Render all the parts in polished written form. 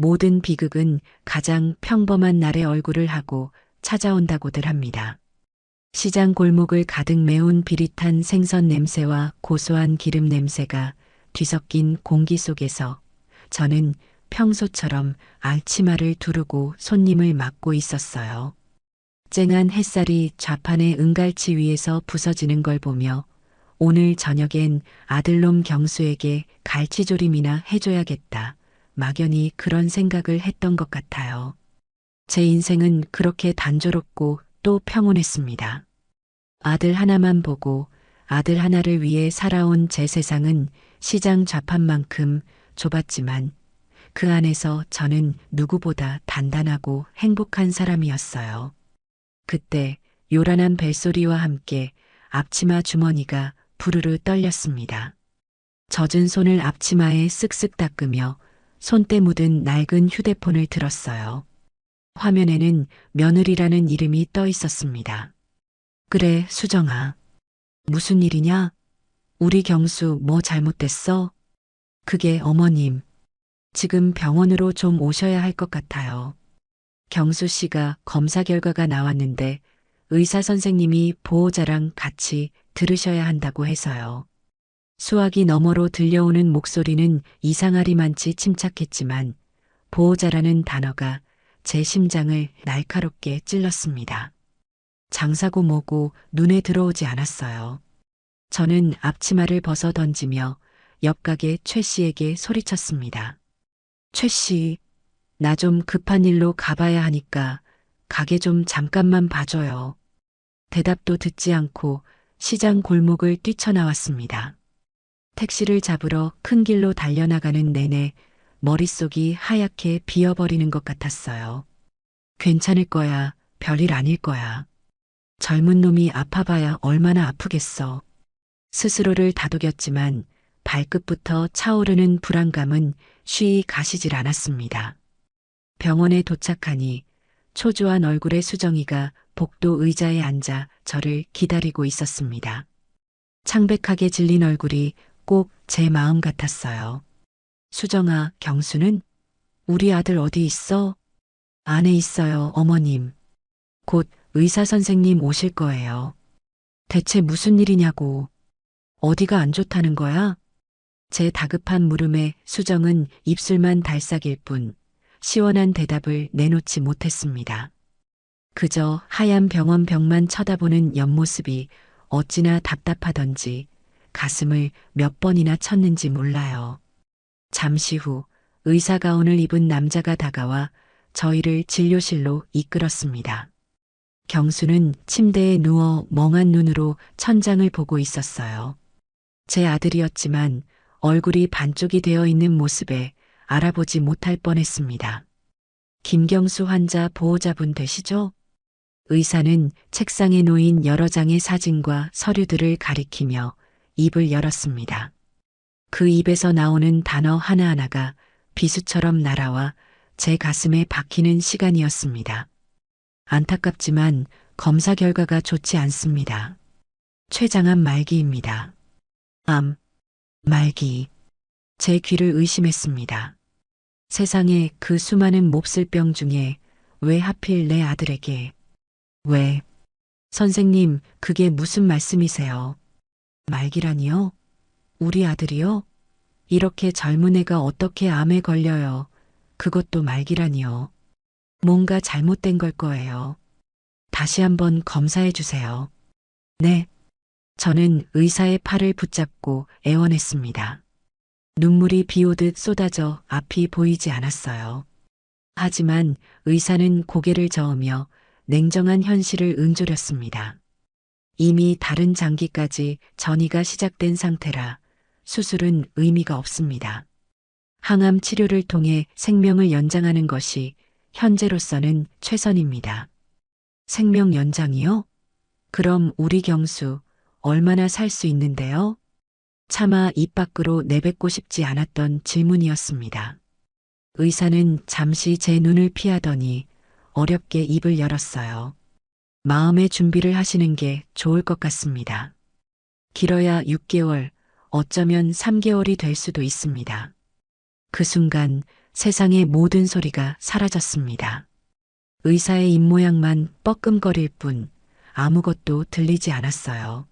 모든 비극은 가장 평범한 날의 얼굴을 하고 찾아온다고들 합니다. 시장 골목을 가득 메운 비릿한 생선 냄새와 고소한 기름 냄새가 뒤섞인 공기 속에서 저는 평소처럼 알치마를 두르고 손님을 맞고 있었어요. 쨍한 햇살이 좌판의 은갈치 위에서 부서지는 걸 보며 오늘 저녁엔 아들놈 경수에게 갈치조림이나 해줘야겠다. 막연히 그런 생각을 했던 것 같아요. 제 인생은 그렇게 단조롭고 또 평온했습니다. 아들 하나만 보고 아들 하나를 위해 살아온 제 세상은 시장 좌판만큼 좁았지만 그 안에서 저는 누구보다 단단하고 행복한 사람이었어요. 그때 요란한 벨소리와 함께 앞치마 주머니가 부르르 떨렸습니다. 젖은 손을 앞치마에 쓱쓱 닦으며 손때 묻은 낡은 휴대폰을 들었어요. 화면에는 며느리라는 이름이 떠 있었습니다. 그래, 수정아. 무슨 일이냐? 우리 경수 뭐 잘못됐어? 그게 어머님. 지금 병원으로 좀 오셔야 할 것 같아요. 경수 씨가 검사 결과가 나왔는데 의사 선생님이 보호자랑 같이 들으셔야 한다고 해서요. 수화기 너머로 들려오는 목소리는 이상하리만치 침착했지만 보호자라는 단어가 제 심장을 날카롭게 찔렀습니다. 장사고 뭐고 눈에 들어오지 않았어요. 저는 앞치마를 벗어 던지며 옆가게 최 씨에게 소리쳤습니다. 최 씨, 나 좀 급한 일로 가봐야 하니까 가게 좀 잠깐만 봐줘요. 대답도 듣지 않고 시장 골목을 뛰쳐나왔습니다. 택시를 잡으러 큰 길로 달려나가는 내내 머릿속이 하얗게 비어버리는 것 같았어요. 괜찮을 거야. 별일 아닐 거야. 젊은 놈이 아파봐야 얼마나 아프겠어. 스스로를 다독였지만 발끝부터 차오르는 불안감은 쉬이 가시질 않았습니다. 병원에 도착하니 초조한 얼굴의 수정이가 복도 의자에 앉아 저를 기다리고 있었습니다. 창백하게 질린 얼굴이 꼭 제 마음 같았어요. 수정아, 경수는? 우리 아들 어디 있어? 안에 있어요, 어머님. 곧 의사 선생님 오실 거예요. 대체 무슨 일이냐고. 어디가 안 좋다는 거야? 제 다급한 물음에 수정은 입술만 달싹일 뿐 시원한 대답을 내놓지 못했습니다. 그저 하얀 병원 벽만 쳐다보는 옆모습이 어찌나 답답하던지 가슴을 몇 번이나 쳤는지 몰라요. 잠시 후 의사 가운을 입은 남자가 다가와 저희를 진료실로 이끌었습니다. 경수는 침대에 누워 멍한 눈으로 천장을 보고 있었어요. 제 아들이었지만 얼굴이 반쪽이 되어 있는 모습에 알아보지 못할 뻔했습니다. 김경수 환자 보호자분 되시죠? 의사는 책상에 놓인 여러 장의 사진과 서류들을 가리키며 입을 열었습니다. 그 입에서 나오는 단어 하나하나가 비수처럼 날아와 제 가슴에 박히는 시간이었습니다. 안타깝지만 검사 결과가 좋지 않습니다. 췌장암 말기입니다. 암, 말기. 제 귀를 의심했습니다. 세상에 그 수많은 몹쓸 병 중에 왜 하필 내 아들에게? 왜? 선생님, 그게 무슨 말씀이세요? 말기라니요? 우리 아들이요? 이렇게 젊은 애가 어떻게 암에 걸려요? 그것도 말기라니요? 뭔가 잘못된 걸 거예요. 다시 한번 검사해 주세요. 네. 저는 의사의 팔을 붙잡고 애원했습니다. 눈물이 비오듯 쏟아져 앞이 보이지 않았어요. 하지만 의사는 고개를 저으며 냉정한 현실을 응조렸습니다. 이미 다른 장기까지 전이가 시작된 상태라 수술은 의미가 없습니다. 항암 치료를 통해 생명을 연장하는 것이 현재로서는 최선입니다. 생명 연장이요? 그럼 우리 경수 얼마나 살 수 있는데요? 차마 입 밖으로 내뱉고 싶지 않았던 질문이었습니다. 의사는 잠시 제 눈을 피하더니 어렵게 입을 열었어요. 마음의 준비를 하시는 게 좋을 것 같습니다. 길어야 6개월, 어쩌면 3개월이 될 수도 있습니다. 그 순간 세상의 모든 소리가 사라졌습니다. 의사의 입모양만 뻐끔거릴 뿐 아무것도 들리지 않았어요.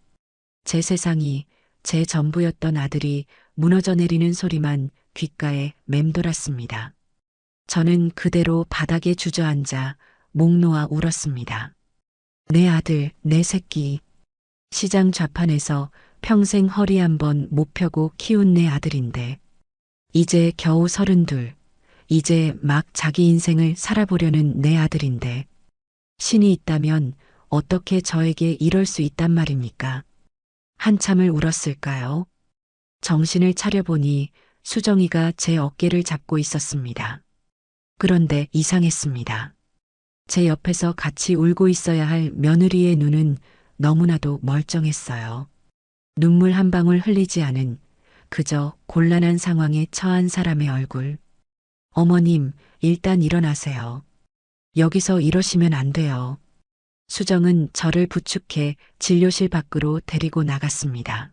제 세상이, 제 전부였던 아들이 무너져 내리는 소리만 귓가에 맴돌았습니다. 저는 그대로 바닥에 주저앉아 목 놓아 울었습니다. 내 아들, 내 새끼. 시장 좌판에서 평생 허리 한번 못 펴고 키운 내 아들인데, 이제 겨우 32, 이제 막 자기 인생을 살아보려는 내 아들인데, 신이 있다면 어떻게 저에게 이럴 수 있단 말입니까? 한참을 울었을까요? 정신을 차려보니 수정이가 제 어깨를 잡고 있었습니다. 그런데 이상했습니다. 제 옆에서 같이 울고 있어야 할 며느리의 눈은 너무나도 멀쩡했어요. 눈물 한 방울 흘리지 않은 그저 곤란한 상황에 처한 사람의 얼굴. 어머님, 일단 일어나세요. 여기서 이러시면 안 돼요. 수정은 저를 부축해 진료실 밖으로 데리고 나갔습니다.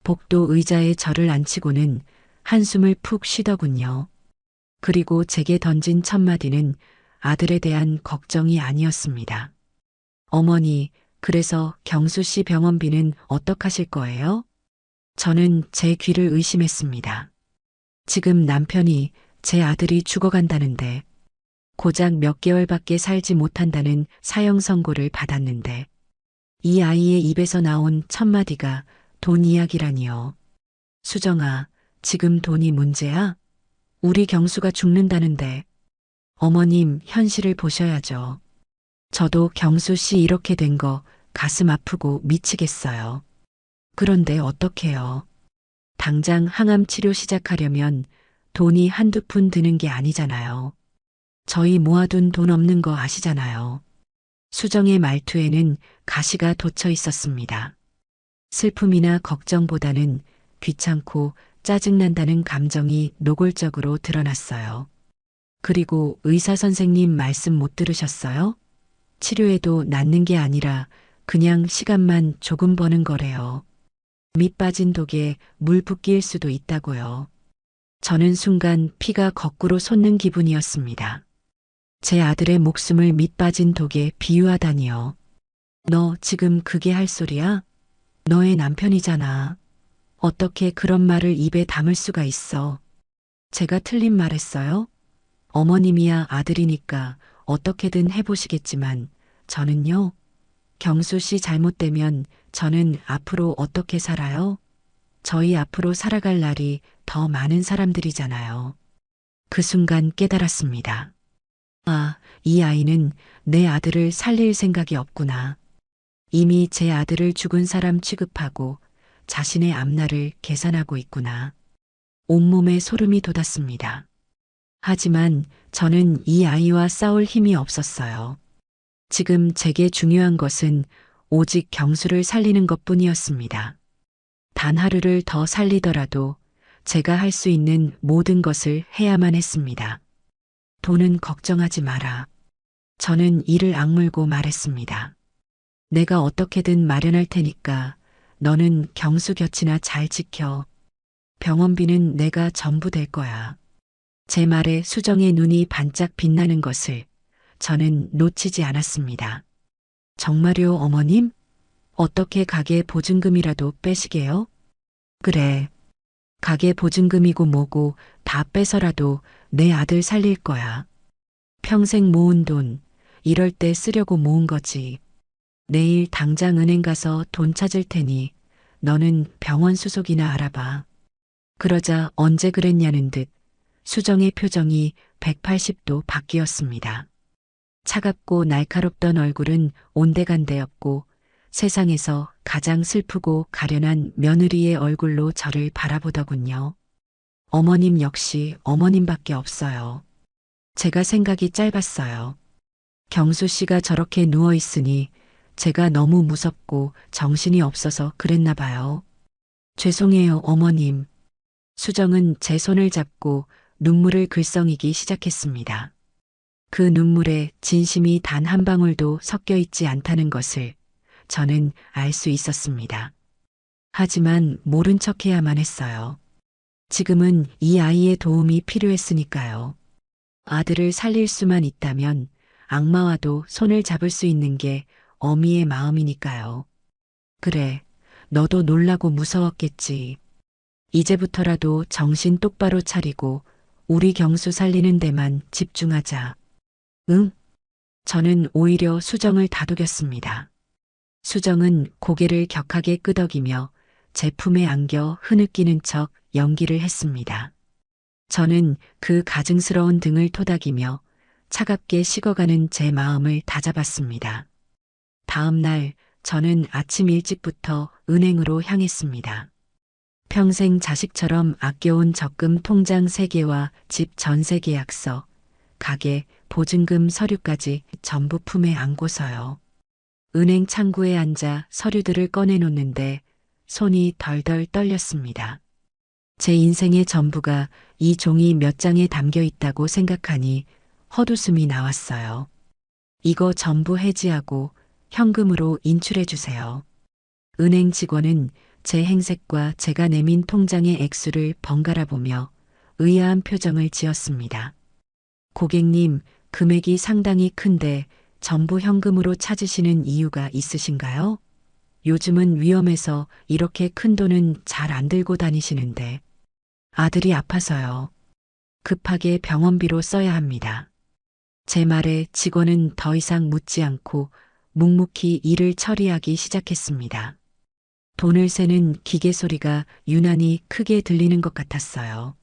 복도 의자에 저를 앉히고는 한숨을 푹 쉬더군요. 그리고 제게 던진 첫 마디는 아들에 대한 걱정이 아니었습니다. 어머니, 그래서 경수 씨 병원비는 어떡하실 거예요? 저는 제 귀를 의심했습니다. 지금 남편이 제 아들이 죽어간다는데, 고작 몇 개월밖에 살지 못한다는 사형 선고를 받았는데, 이 아이의 입에서 나온 첫 마디가 돈 이야기라니요. 수정아, 지금 돈이 문제야? 우리 경수가 죽는다는데. 어머님, 현실을 보셔야죠. 저도 경수 씨 이렇게 된 거 가슴 아프고 미치겠어요. 그런데 어떡해요? 당장 항암 치료 시작하려면 돈이 한두 푼 드는 게 아니잖아요. 저희 모아둔 돈 없는 거 아시잖아요. 수정의 말투에는 가시가 돋쳐 있었습니다. 슬픔이나 걱정보다는 귀찮고 짜증난다는 감정이 노골적으로 드러났어요. 그리고 의사 선생님 말씀 못 들으셨어요? 치료해도 낫는 게 아니라 그냥 시간만 조금 버는 거래요. 밑 빠진 독에 물 붓기일 수도 있다고요. 저는 순간 피가 거꾸로 솟는 기분이었습니다. 제 아들의 목숨을 밑 빠진 독에 비유하다니요. 너 지금 그게 할 소리야? 너의 남편이잖아. 어떻게 그런 말을 입에 담을 수가 있어? 제가 틀린 말 했어요? 어머님이야 아들이니까 어떻게든 해보시겠지만 저는요. 경수 씨 잘못되면 저는 앞으로 어떻게 살아요? 저희 앞으로 살아갈 날이 더 많은 사람들이잖아요. 그 순간 깨달았습니다. 아, 이 아이는 내 아들을 살릴 생각이 없구나. 이미 제 아들을 죽은 사람 취급하고 자신의 앞날을 계산하고 있구나. 온몸에 소름이 돋았습니다. 하지만 저는 이 아이와 싸울 힘이 없었어요. 지금 제게 중요한 것은 오직 경수를 살리는 것뿐이었습니다. 단 하루를 더 살리더라도 제가 할 수 있는 모든 것을 해야만 했습니다. 돈은 걱정하지 마라. 저는 이를 악물고 말했습니다. 내가 어떻게든 마련할 테니까 너는 경수 곁이나 잘 지켜. 병원비는 내가 전부 될 거야. 제 말에 수정의 눈이 반짝 빛나는 것을 저는 놓치지 않았습니다. 정말요, 어머님? 어떻게 가게 보증금이라도 빼시게요? 그래. 가게 보증금이고 뭐고 다 빼서라도 내 아들 살릴 거야. 평생 모은 돈, 이럴 때 쓰려고 모은 거지. 내일 당장 은행 가서 돈 찾을 테니 너는 병원 수속이나 알아봐. 그러자 언제 그랬냐는 듯 수정의 표정이 180도 바뀌었습니다. 차갑고 날카롭던 얼굴은 온데간데였고 세상에서 가장 슬프고 가련한 며느리의 얼굴로 저를 바라보더군요. 어머님 역시 어머님밖에 없어요. 제가 생각이 짧았어요. 경수 씨가 저렇게 누워 있으니 제가 너무 무섭고 정신이 없어서 그랬나 봐요. 죄송해요, 어머님. 수정은 제 손을 잡고 눈물을 글썽이기 시작했습니다. 그 눈물에 진심이 단 한 방울도 섞여 있지 않다는 것을 저는 알 수 있었습니다. 하지만 모른 척 해야만 했어요. 지금은 이 아이의 도움이 필요했으니까요. 아들을 살릴 수만 있다면 악마와도 손을 잡을 수 있는 게 어미의 마음이니까요. 그래, 너도 놀라고 무서웠겠지. 이제부터라도 정신 똑바로 차리고 우리 경수 살리는 데만 집중하자. 응? 저는 오히려 수정을 다독였습니다. 수정은 고개를 격하게 끄덕이며 제 품에 안겨 흐느끼는 척 연기를 했습니다. 저는 그 가증스러운 등을 토닥이며 차갑게 식어가는 제 마음을 다잡았습니다. 다음 날 저는 아침 일찍부터 은행으로 향했습니다. 평생 자식처럼 아껴온 적금 통장 3개와 집 전세 계약서, 가게, 보증금 서류까지 전부 품에 안고서요. 은행 창구에 앉아 서류들을 꺼내놓는데 손이 덜덜 떨렸습니다. 제 인생의 전부가 이 종이 몇 장에 담겨 있다고 생각하니 헛웃음이 나왔어요. 이거 전부 해지하고 현금으로 인출해 주세요. 은행 직원은 제 행색과 제가 내민 통장의 액수를 번갈아 보며 의아한 표정을 지었습니다. 고객님, 금액이 상당히 큰데 전부 현금으로 찾으시는 이유가 있으신가요? 요즘은 위험해서 이렇게 큰 돈은 잘 안 들고 다니시는데. 아들이 아파서요. 급하게 병원비로 써야 합니다. 제 말에 직원은 더 이상 묻지 않고 묵묵히 일을 처리하기 시작했습니다. 돈을 세는 기계 소리가 유난히 크게 들리는 것 같았어요.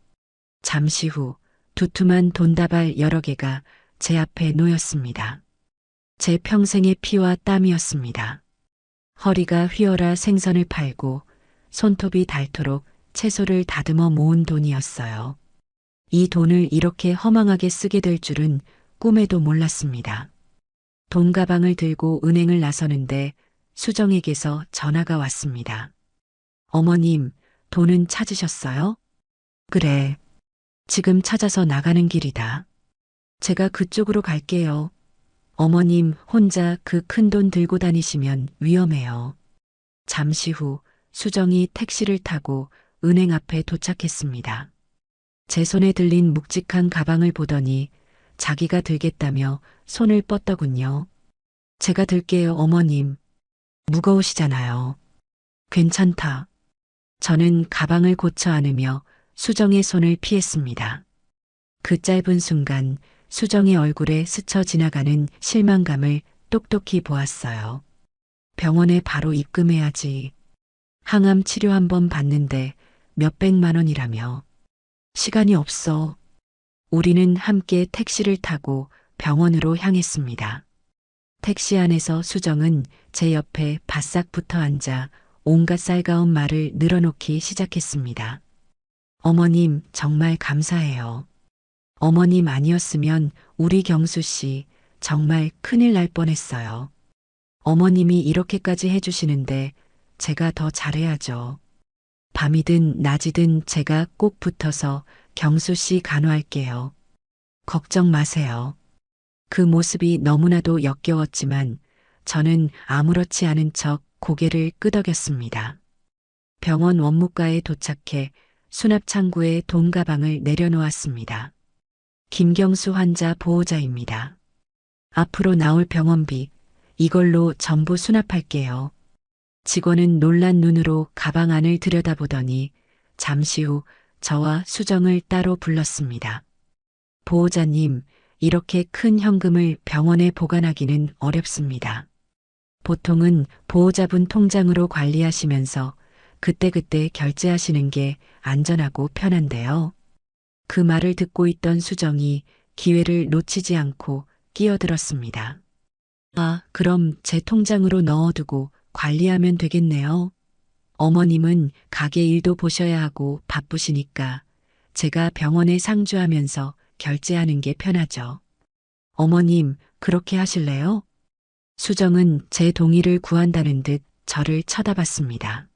잠시 후 두툼한 돈다발 여러 개가 제 앞에 놓였습니다. 제 평생의 피와 땀이었습니다. 허리가 휘어라 생선을 팔고 손톱이 닳도록 채소를 다듬어 모은 돈이었어요. 이 돈을 이렇게 허망하게 쓰게 될 줄은 꿈에도 몰랐습니다. 돈 가방을 들고 은행을 나서는데 수정에게서 전화가 왔습니다. 어머님, 돈은 찾으셨어요? 그래. 지금 찾아서 나가는 길이다. 제가 그쪽으로 갈게요. 어머님 혼자 그 큰 돈 들고 다니시면 위험해요. 잠시 후 수정이 택시를 타고 은행 앞에 도착했습니다. 제 손에 들린 묵직한 가방을 보더니 자기가 들겠다며 손을 뻗더군요. 제가 들게요, 어머님. 무거우시잖아요. 괜찮다. 저는 가방을 고쳐 안으며 수정의 손을 피했습니다. 그 짧은 순간 수정의 얼굴에 스쳐 지나가는 실망감을 똑똑히 보았어요. 병원에 바로 입금해야지. 항암 치료 한번 받는데 몇백만 원이라며. 시간이 없어. 우리는 함께 택시를 타고 병원으로 향했습니다. 택시 안에서 수정은 제 옆에 바싹 붙어 앉아 온갖 살가운 말을 늘어놓기 시작했습니다. 어머님, 정말 감사해요. 어머님 아니었으면 우리 경수 씨 정말 큰일 날 뻔했어요. 어머님이 이렇게까지 해주시는데 제가 더 잘해야죠. 밤이든 낮이든 제가 꼭 붙어서 경수 씨 간호할게요. 걱정 마세요. 그 모습이 너무나도 역겨웠지만 저는 아무렇지 않은 척 고개를 끄덕였습니다. 병원 원무과에 도착해 수납 창구에 돈 가방을 내려놓았습니다. 김경수 환자 보호자입니다. 앞으로 나올 병원비 이걸로 전부 수납할게요. 직원은 놀란 눈으로 가방 안을 들여다보더니 잠시 후 저와 수정을 따로 불렀습니다. 보호자님, 이렇게 큰 현금을 병원에 보관하기는 어렵습니다. 보통은 보호자분 통장으로 관리하시면서 그때그때 결제하시는 게 안전하고 편한데요. 그 말을 듣고 있던 수정이 기회를 놓치지 않고 끼어들었습니다. 아, 그럼 제 통장으로 넣어두고 관리하면 되겠네요. 어머님은 가게 일도 보셔야 하고 바쁘시니까 제가 병원에 상주하면서 결제하는 게 편하죠. 어머님, 그렇게 하실래요? 수정은 제 동의를 구한다는 듯 저를 쳐다봤습니다.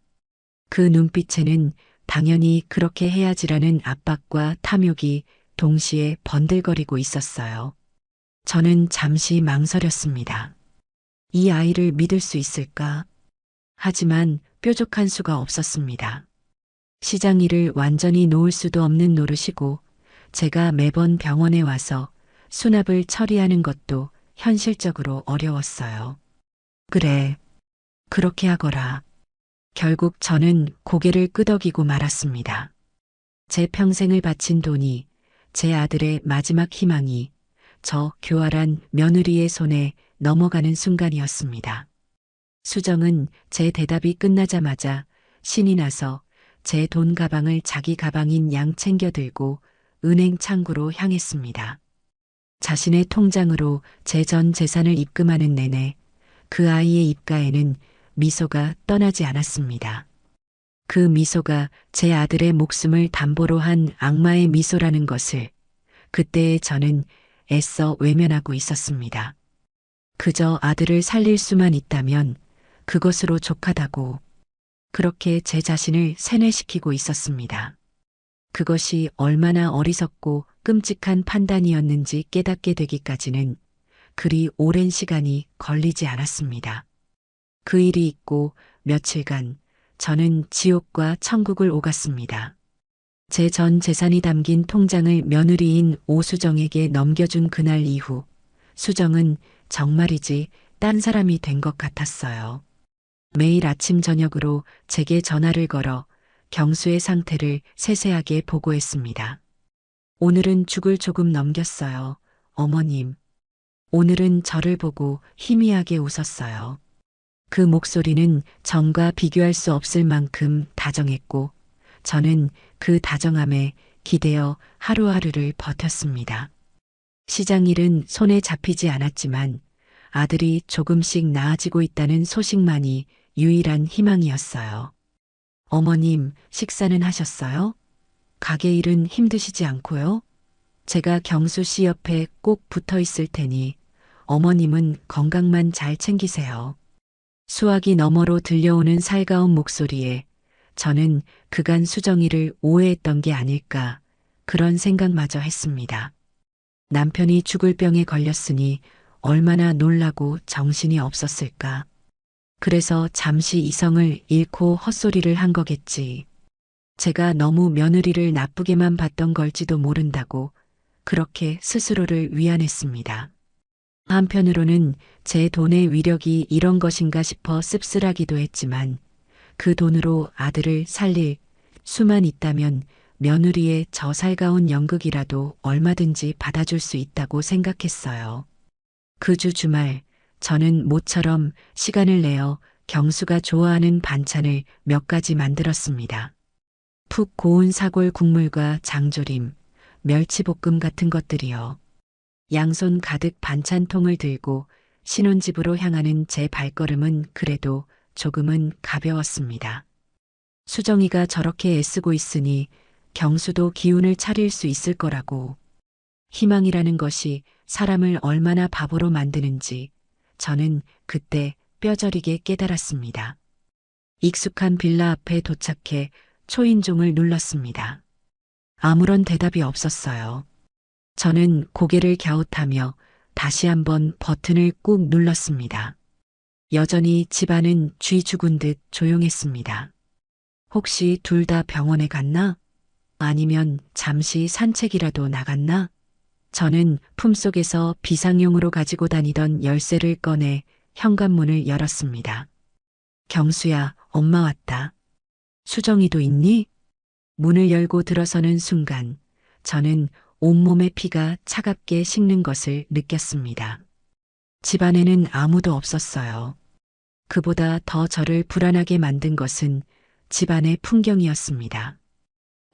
그 눈빛에는 당연히 그렇게 해야지라는 압박과 탐욕이 동시에 번들거리고 있었어요. 저는 잠시 망설였습니다. 이 아이를 믿을 수 있을까? 하지만 뾰족한 수가 없었습니다. 시장 일을 완전히 놓을 수도 없는 노릇이고 제가 매번 병원에 와서 수납을 처리하는 것도 현실적으로 어려웠어요. 그래, 그렇게 하거라. 결국 저는 고개를 끄덕이고 말았습니다. 제 평생을 바친 돈이, 제 아들의 마지막 희망이 저 교활한 며느리의 손에 넘어가는 순간이었습니다. 수정은 제 대답이 끝나자마자 신이 나서 제 돈 가방을 자기 가방인 양 챙겨 들고 은행 창구로 향했습니다. 자신의 통장으로 제 전 재산을 입금하는 내내 그 아이의 입가에는 미소가 떠나지 않았습니다. 그 미소가 제 아들의 목숨을 담보로 한 악마의 미소라는 것을 그때의 저는 애써 외면하고 있었습니다. 그저 아들을 살릴 수만 있다면 그것으로 족하다고 그렇게 제 자신을 세뇌시키고 있었습니다. 그것이 얼마나 어리석고 끔찍한 판단이었는지 깨닫게 되기까지는 그리 오랜 시간이 걸리지 않았습니다. 그 일이 있고 며칠간 저는 지옥과 천국을 오갔습니다. 제 전 재산이 담긴 통장을 며느리인 오수정에게 넘겨준 그날 이후 수정은 정말이지 딴 사람이 된 것 같았어요. 매일 아침 저녁으로 제게 전화를 걸어 경수의 상태를 세세하게 보고했습니다. 오늘은 죽을 조금 넘겼어요. 어머님. 오늘은 저를 보고 희미하게 웃었어요. 그 목소리는 전과 비교할 수 없을 만큼 다정했고 저는 그 다정함에 기대어 하루하루를 버텼습니다. 시장 일은 손에 잡히지 않았지만 아들이 조금씩 나아지고 있다는 소식만이 유일한 희망이었어요. 어머님, 식사는 하셨어요? 가게 일은 힘드시지 않고요? 제가 경수 씨 옆에 꼭 붙어 있을 테니 어머님은 건강만 잘 챙기세요. 수화기 너머로 들려오는 살가운 목소리에 저는 그간 수정이를 오해했던 게 아닐까 그런 생각마저 했습니다. 남편이 죽을 병에 걸렸으니 얼마나 놀라고 정신이 없었을까. 그래서 잠시 이성을 잃고 헛소리를 한 거겠지. 제가 너무 며느리를 나쁘게만 봤던 걸지도 모른다고 그렇게 스스로를 위안했습니다. 한편으로는 제 돈의 위력이 이런 것인가 싶어 씁쓸하기도 했지만 그 돈으로 아들을 살릴 수만 있다면 며느리의 저 살가운 연극이라도 얼마든지 받아줄 수 있다고 생각했어요. 그 주 주말 저는 모처럼 시간을 내어 경수가 좋아하는 반찬을 몇 가지 만들었습니다. 푹 고운 사골 국물과 장조림, 멸치볶음 같은 것들이요. 양손 가득 반찬통을 들고 신혼집으로 향하는 제 발걸음은 그래도 조금은 가벼웠습니다. 수정이가 저렇게 애쓰고 있으니 경수도 기운을 차릴 수 있을 거라고. 희망이라는 것이 사람을 얼마나 바보로 만드는지 저는 그때 뼈저리게 깨달았습니다. 익숙한 빌라 앞에 도착해 초인종을 눌렀습니다. 아무런 대답이 없었어요. 저는 고개를 갸웃하며 다시 한번 버튼을 꾹 눌렀습니다. 여전히 집안은 쥐 죽은 듯 조용했습니다. 혹시 둘 다 병원에 갔나? 아니면 잠시 산책이라도 나갔나? 저는 품속에서 비상용으로 가지고 다니던 열쇠를 꺼내 현관문을 열었습니다. 경수야, 엄마 왔다. 수정이도 있니? 문을 열고 들어서는 순간 저는 온몸의 피가 차갑게 식는 것을 느꼈습니다. 집안에는 아무도 없었어요. 그보다 더 저를 불안하게 만든 것은 집안의 풍경이었습니다.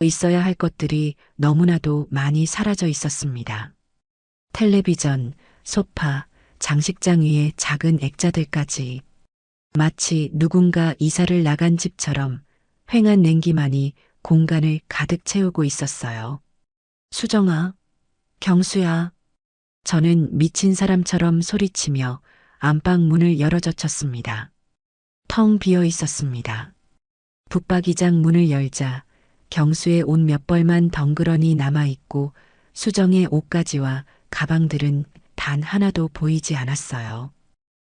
있어야 할 것들이 너무나도 많이 사라져 있었습니다. 텔레비전, 소파, 장식장 위에 작은 액자들까지 마치 누군가 이사를 나간 집처럼 휑한 냉기만이 공간을 가득 채우고 있었어요. 수정아, 경수야. 저는 미친 사람처럼 소리치며 안방 문을 열어젖혔습니다. 텅 비어 있었습니다. 붙박이장 문을 열자 경수의 옷 몇 벌만 덩그러니 남아있고 수정의 옷가지와 가방들은 단 하나도 보이지 않았어요.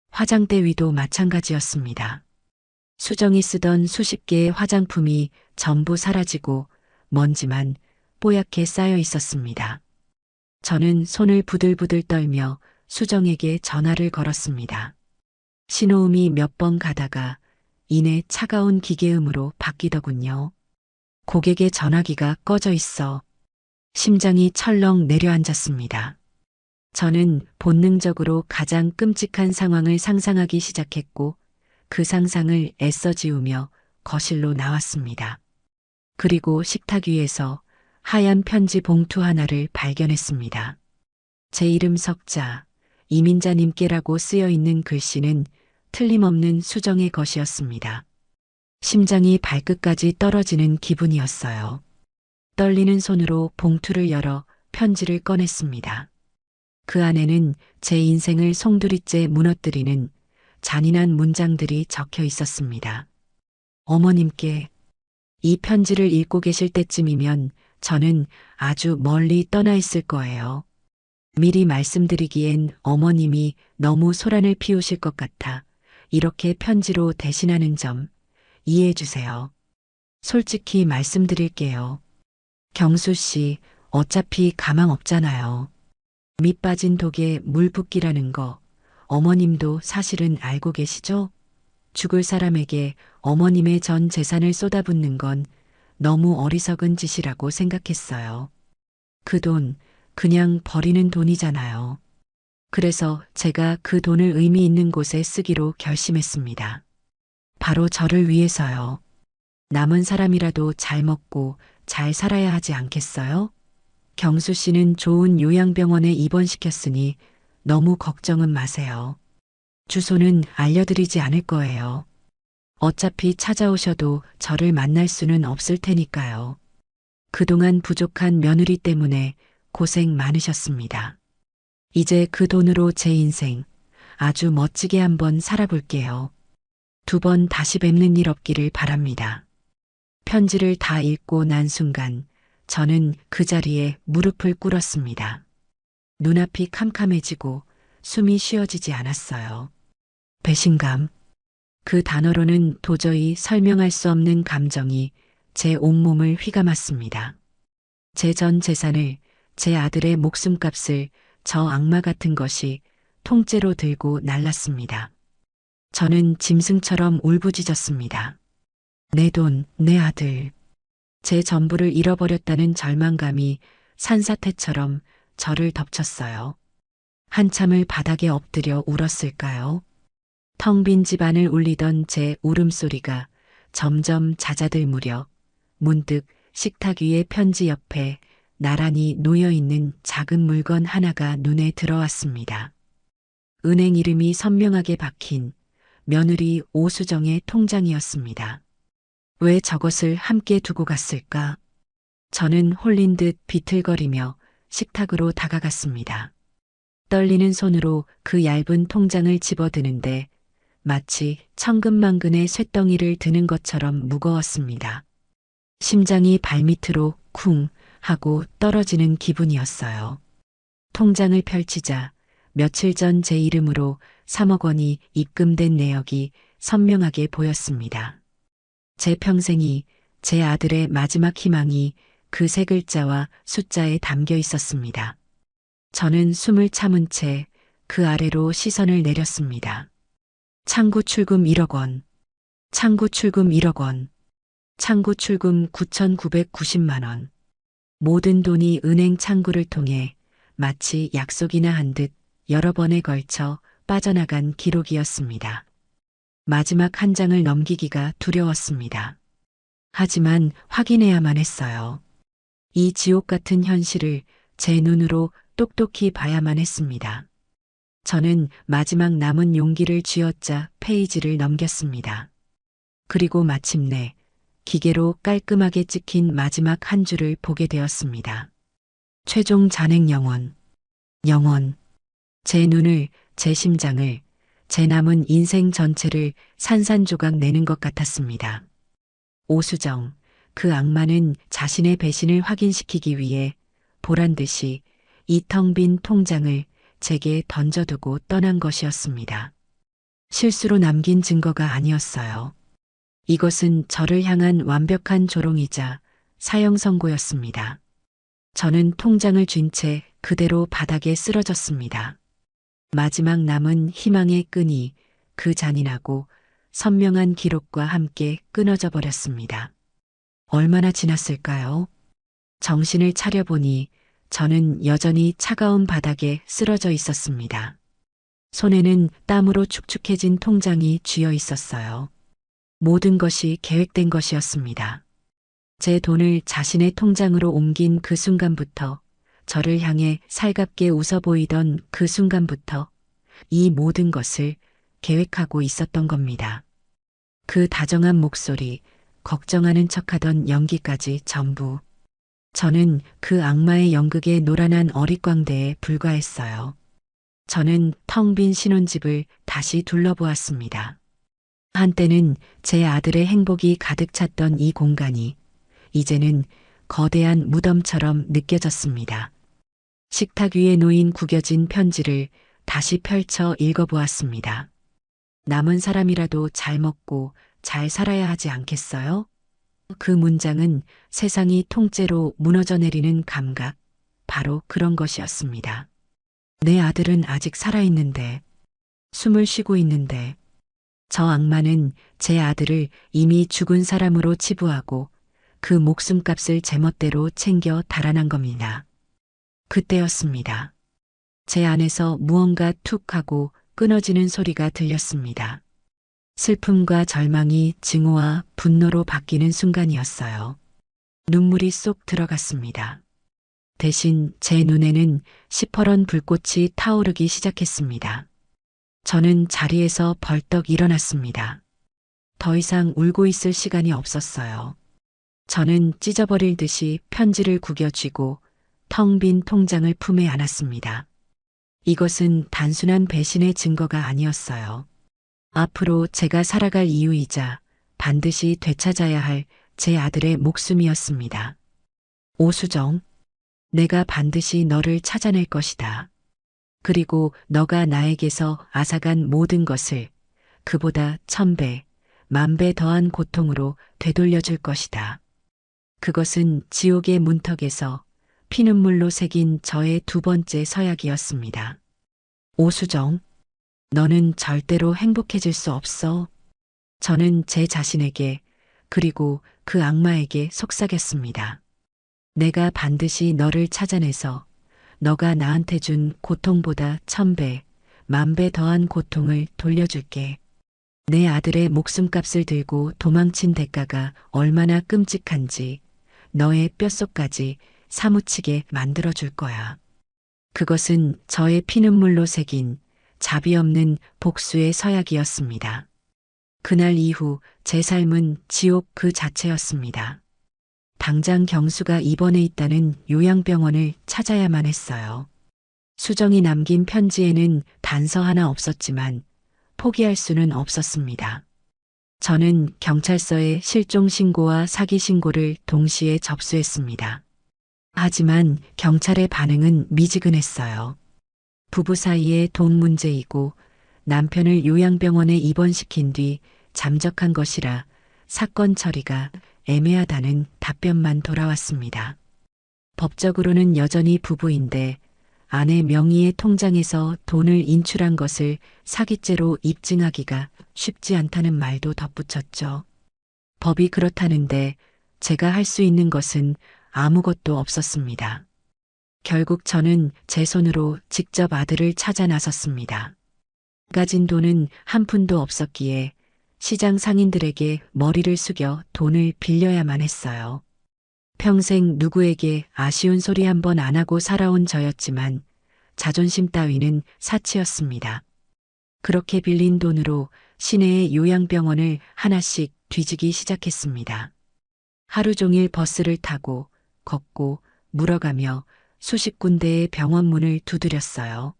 화장대 위도 마찬가지였습니다. 수정이 쓰던 수십 개의 화장품이 전부 사라지고 먼지만 뽀얗게 쌓여 있었습니다. 저는 손을 부들부들 떨며 수정에게 전화를 걸었습니다. 신호음이 몇 번 가다가 이내 차가운 기계음으로 바뀌더군요. 고객의 전화기가 꺼져 있어 심장이 철렁 내려앉았습니다. 저는 본능적으로 가장 끔찍한 상황을 상상하기 시작했고 그 상상을 애써 지우며 거실로 나왔습니다. 그리고 식탁 위에서 하얀 편지 봉투 하나를 발견했습니다. 제 이름 석자, 이민자님께라고 쓰여 있는 글씨는 틀림없는 수정의 것이었습니다. 심장이 발끝까지 떨어지는 기분이었어요. 떨리는 손으로 봉투를 열어 편지를 꺼냈습니다. 그 안에는 제 인생을 송두리째 무너뜨리는 잔인한 문장들이 적혀 있었습니다. 어머님께 이 편지를 읽고 계실 때쯤이면 저는 아주 멀리 떠나 있을 거예요. 미리 말씀드리기엔 어머님이 너무 소란을 피우실 것 같아 이렇게 편지로 대신하는 점 이해해 주세요. 솔직히 말씀드릴게요. 경수 씨, 어차피 가망 없잖아요. 밑 빠진 독에 물 붓기라는 거 어머님도 사실은 알고 계시죠? 죽을 사람에게 어머님의 전 재산을 쏟아붓는 건 너무 어리석은 짓이라고 생각했어요. 그 돈 그냥 버리는 돈이잖아요. 그래서 제가 그 돈을 의미 있는 곳에 쓰기로 결심했습니다. 바로 저를 위해서요. 남은 사람이라도 잘 먹고 잘 살아야 하지 않겠어요? 경수 씨는 좋은 요양병원에 입원시켰으니 너무 걱정은 마세요. 주소는 알려드리지 않을 거예요. 어차피 찾아오셔도 저를 만날 수는 없을 테니까요. 그동안 부족한 며느리 때문에 고생 많으셨습니다. 이제 그 돈으로 제 인생 아주 멋지게 한번 살아볼게요. 2번 다시 뵙는 일 없기를 바랍니다. 편지를 다 읽고 난 순간 저는 그 자리에 무릎을 꿇었습니다. 눈앞이 캄캄해지고 숨이 쉬어지지 않았어요. 배신감. 그 단어로는 도저히 설명할 수 없는 감정이 제 온몸을 휘감았습니다. 제 전 재산을, 제 아들의 목숨값을 저 악마 같은 것이 통째로 들고 날랐습니다. 저는 짐승처럼 울부짖었습니다. 내 돈, 내 아들. 제 전부를 잃어버렸다는 절망감이 산사태처럼 저를 덮쳤어요. 한참을 바닥에 엎드려 울었을까요? 텅 빈 집안을 울리던 제 울음소리가 점점 잦아들 무렵 문득 식탁 위의 편지 옆에 나란히 놓여있는 작은 물건 하나가 눈에 들어왔습니다. 은행 이름이 선명하게 박힌 며느리 오수정의 통장이었습니다. 왜 저것을 함께 두고 갔을까? 저는 홀린 듯 비틀거리며 식탁으로 다가갔습니다. 떨리는 손으로 그 얇은 통장을 집어드는데 마치 천근만근의 쇳덩이를 드는 것처럼 무거웠습니다. 심장이 발밑으로 쿵 하고 떨어지는 기분이었어요. 통장을 펼치자 며칠 전 제 이름으로 3억 원이 입금된 내역이 선명하게 보였습니다. 제 평생이, 제 아들의 마지막 희망이 그 세 글자와 숫자에 담겨 있었습니다. 저는 숨을 참은 채 그 아래로 시선을 내렸습니다. 창구 출금 1억 원, 창구 출금 1억 원, 창구 출금 9,990만 원. 모든 돈이 은행 창구를 통해 마치 약속이나 한 듯 여러 번에 걸쳐 빠져나간 기록이었습니다. 마지막 한 장을 넘기기가 두려웠습니다. 하지만 확인해야만 했어요. 이 지옥 같은 현실을 제 눈으로 똑똑히 봐야만 했습니다. 저는 마지막 남은 용기를 쥐어짜 페이지를 넘겼습니다. 그리고 마침내 기계로 깔끔하게 찍힌 마지막 한 줄을 보게 되었습니다. 최종 잔액 0원. 0원. 제 눈을, 제 심장을, 제 남은 인생 전체를 산산조각 내는 것 같았습니다. 오수정, 그 악마는 자신의 배신을 확인시키기 위해 보란 듯이 이 텅 빈 통장을 제게 던져두고 떠난 것이었습니다. 실수로 남긴 증거가 아니었어요. 이것은 저를 향한 완벽한 조롱이자 사형 선고였습니다. 저는 통장을 쥔 채 그대로 바닥에 쓰러졌습니다. 마지막 남은 희망의 끈이 그 잔인하고 선명한 기록과 함께 끊어져 버렸습니다. 얼마나 지났을까요? 정신을 차려보니 저는 여전히 차가운 바닥에 쓰러져 있었습니다. 손에는 땀으로 축축해진 통장이 쥐어 있었어요. 모든 것이 계획된 것이었습니다. 제 돈을 자신의 통장으로 옮긴 그 순간부터, 저를 향해 살갑게 웃어 보이던 그 순간부터 이 모든 것을 계획하고 있었던 겁니다. 그 다정한 목소리, 걱정하는 척하던 연기까지 전부. 저는 그 악마의 연극에 노란한 어릿광대에 불과했어요. 저는 텅 빈 신혼집을 다시 둘러보았습니다. 한때는 제 아들의 행복이 가득 찼던 이 공간이 이제는 거대한 무덤처럼 느껴졌습니다. 식탁 위에 놓인 구겨진 편지를 다시 펼쳐 읽어보았습니다. 남은 사람이라도 잘 먹고 잘 살아야 하지 않겠어요? 그 문장은 세상이 통째로 무너져 내리는 감각, 바로 그런 것이었습니다. 내 아들은 아직 살아있는데, 숨을 쉬고 있는데, 저 악마는 제 아들을 이미 죽은 사람으로 치부하고 그 목숨값을 제멋대로 챙겨 달아난 겁니다. 그때였습니다. 제 안에서 무언가 툭 하고 끊어지는 소리가 들렸습니다. 슬픔과 절망이 증오와 분노로 바뀌는 순간이었어요. 눈물이 쏙 들어갔습니다. 대신 제 눈에는 시퍼런 불꽃이 타오르기 시작했습니다. 저는 자리에서 벌떡 일어났습니다. 더 이상 울고 있을 시간이 없었어요. 저는 찢어버릴 듯이 편지를 구겨 쥐고 텅 빈 통장을 품에 안았습니다. 이것은 단순한 배신의 증거가 아니었어요. 앞으로 제가 살아갈 이유이자 반드시 되찾아야 할 제 아들의 목숨이었습니다. 오수정, 내가 반드시 너를 찾아낼 것이다. 그리고 너가 나에게서 앗아간 모든 것을 그보다 1000배, 10,000배 더한 고통으로 되돌려줄 것이다. 그것은 지옥의 문턱에서 피눈물로 새긴 저의 두 번째 서약이었습니다. 오수정, 너는 절대로 행복해질 수 없어. 저는 제 자신에게 그리고 그 악마에게 속삭였습니다. 내가 반드시 너를 찾아내서 너가 나한테 준 고통보다 1000배, 10,000배 더한 고통을 돌려줄게. 내 아들의 목숨값을 들고 도망친 대가가 얼마나 끔찍한지 너의 뼛속까지 사무치게 만들어줄 거야. 그것은 저의 피눈물로 새긴 자비 없는 복수의 서약이었습니다. 그날 이후 제 삶은 지옥 그 자체였습니다. 당장 경수가 입원해 있다는 요양병원을 찾아야만 했어요. 수정이 남긴 편지에는 단서 하나 없었지만 포기할 수는 없었습니다. 저는 경찰서에 실종 신고와 사기 신고를 동시에 접수했습니다. 하지만 경찰의 반응은 미지근했어요. 부부 사이의 돈 문제이고 남편을 요양병원에 입원시킨 뒤 잠적한 것이라 사건 처리가 애매하다는 답변만 돌아왔습니다. 법적으로는 여전히 부부인데 아내 명의의 통장에서 돈을 인출한 것을 사기죄로 입증하기가 쉽지 않다는 말도 덧붙였죠. 법이 그렇다는데 제가 할 수 있는 것은 아무것도 없었습니다. 결국 저는 제 손으로 직접 아들을 찾아 나섰습니다. 가진 돈은 한 푼도 없었기에 시장 상인들에게 머리를 숙여 돈을 빌려야만 했어요. 평생 누구에게 아쉬운 소리 한 번 안 하고 살아온 저였지만 자존심 따위는 사치였습니다. 그렇게 빌린 돈으로 시내의 요양병원을 하나씩 뒤지기 시작했습니다. 하루 종일 버스를 타고 걷고 물어가며 수십 군데의 병원 문을 두드렸어요.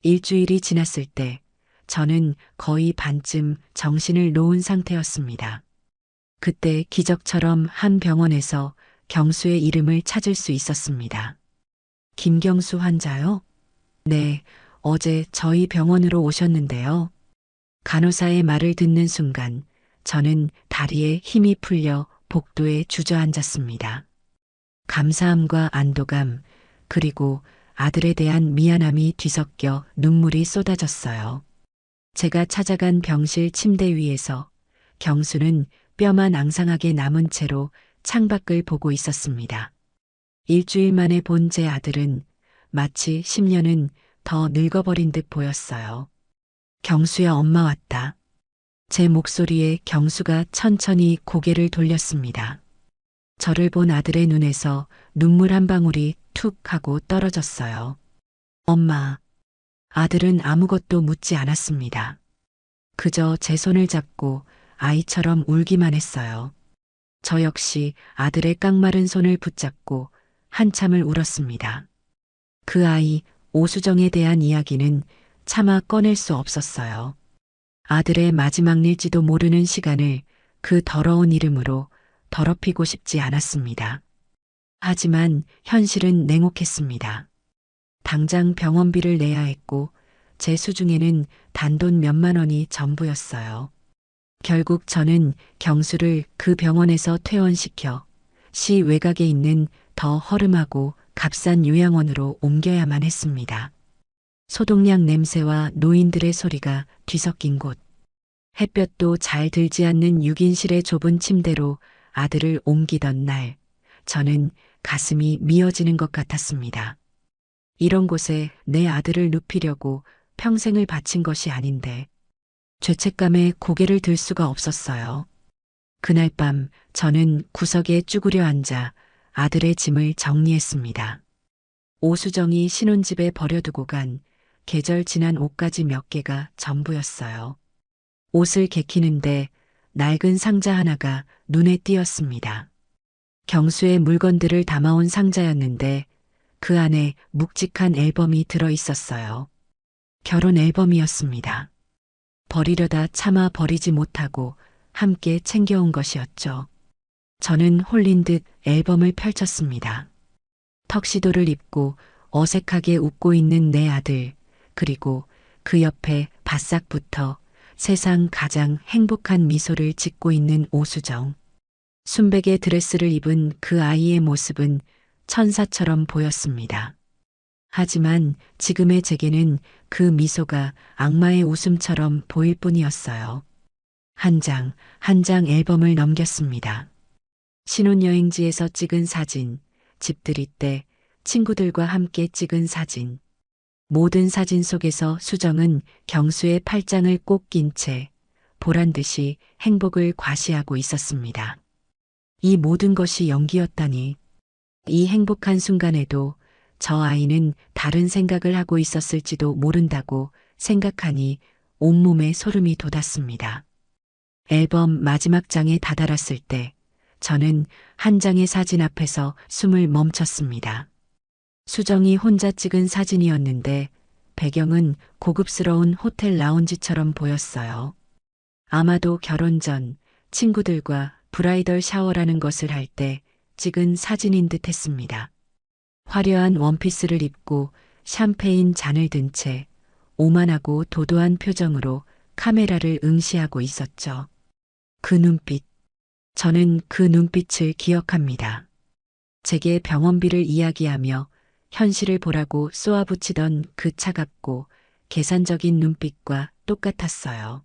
일주일이 지났을 때 저는 거의 반쯤 정신을 놓은 상태였습니다. 그때 기적처럼 한 병원에서 경수의 이름을 찾을 수 있었습니다. 김경수 환자요? 네, 어제 저희 병원으로 오셨는데요. 간호사의 말을 듣는 순간 저는 다리에 힘이 풀려 복도에 주저앉았습니다. 감사함과 안도감, 그리고 아들에 대한 미안함이 뒤섞여 눈물이 쏟아졌어요. 제가 찾아간 병실 침대 위에서 경수는 뼈만 앙상하게 남은 채로 창밖을 보고 있었습니다. 일주일 만에 본 제 아들은 마치 10년은 더 늙어버린 듯 보였어요. 경수야, 엄마 왔다. 제 목소리에 경수가 천천히 고개를 돌렸습니다. 저를 본 아들의 눈에서 눈물 한 방울이 툭 하고 떨어졌어요. 엄마. 아들은 아무것도 묻지 않았습니다. 그저 제 손을 잡고 아이처럼 울기만 했어요. 저 역시 아들의 깡마른 손을 붙잡고 한참을 울었습니다. 그 아이 오수정에 대한 이야기는 차마 꺼낼 수 없었어요. 아들의 마지막 일지도 모르는 시간을 그 더러운 이름으로 더럽히고 싶지 않았습니다. 하지만 현실은 냉혹했습니다. 당장 병원비를 내야 했고 제 수중에는 단돈 몇만 원이 전부였어요. 결국 저는 경수를 그 병원에서 퇴원시켜 시 외곽에 있는 더 허름하고 값싼 요양원으로 옮겨야만 했습니다. 소독약 냄새와 노인들의 소리가 뒤섞인 곳. 햇볕도 잘 들지 않는 6인실의 좁은 침대로 아들을 옮기던 날, 저는 가슴이 미어지는 것 같았습니다. 이런 곳에 내 아들을 눕히려고 평생을 바친 것이 아닌데, 죄책감에 고개를 들 수가 없었어요. 그날 밤 저는 구석에 쭈그려 앉아 아들의 짐을 정리했습니다. 오수정이 신혼집에 버려두고 간 계절 지난 옷가지 몇 개가 전부였어요. 옷을 개키는데 낡은 상자 하나가 눈에 띄었습니다. 경수의 물건들을 담아온 상자였는데 그 안에 묵직한 앨범이 들어 있었어요. 결혼 앨범이었습니다. 버리려다 차마 버리지 못하고 함께 챙겨온 것이었죠. 저는 홀린 듯 앨범을 펼쳤습니다. 턱시도를 입고 어색하게 웃고 있는 내 아들, 그리고 그 옆에 바싹 붙어 세상 가장 행복한 미소를 짓고 있는 오수정. 순백의 드레스를 입은 그 아이의 모습은 천사처럼 보였습니다. 하지만 지금의 제게는 그 미소가 악마의 웃음처럼 보일 뿐이었어요. 한 장, 한 장 앨범을 넘겼습니다. 신혼여행지에서 찍은 사진, 집들이 때 친구들과 함께 찍은 사진. 모든 사진 속에서 수정은 경수의 팔짱을 꼭 낀 채 보란 듯이 행복을 과시하고 있었습니다. 이 모든 것이 연기였다니. 이 행복한 순간에도 저 아이는 다른 생각을 하고 있었을지도 모른다고 생각하니 온몸에 소름이 돋았습니다. 앨범 마지막 장에 다다랐을 때 저는 한 장의 사진 앞에서 숨을 멈췄습니다. 수정이 혼자 찍은 사진이었는데 배경은 고급스러운 호텔 라운지처럼 보였어요. 아마도 결혼 전 친구들과 브라이덜 샤워라는 것을 할 때 찍은 사진인 듯 했습니다. 화려한 원피스를 입고 샴페인 잔을 든 채 오만하고 도도한 표정으로 카메라를 응시하고 있었죠. 그 눈빛. 저는 그 눈빛을 기억합니다. 제게 병원비를 이야기하며 현실을 보라고 쏘아붙이던 그 차갑고 계산적인 눈빛과 똑같았어요.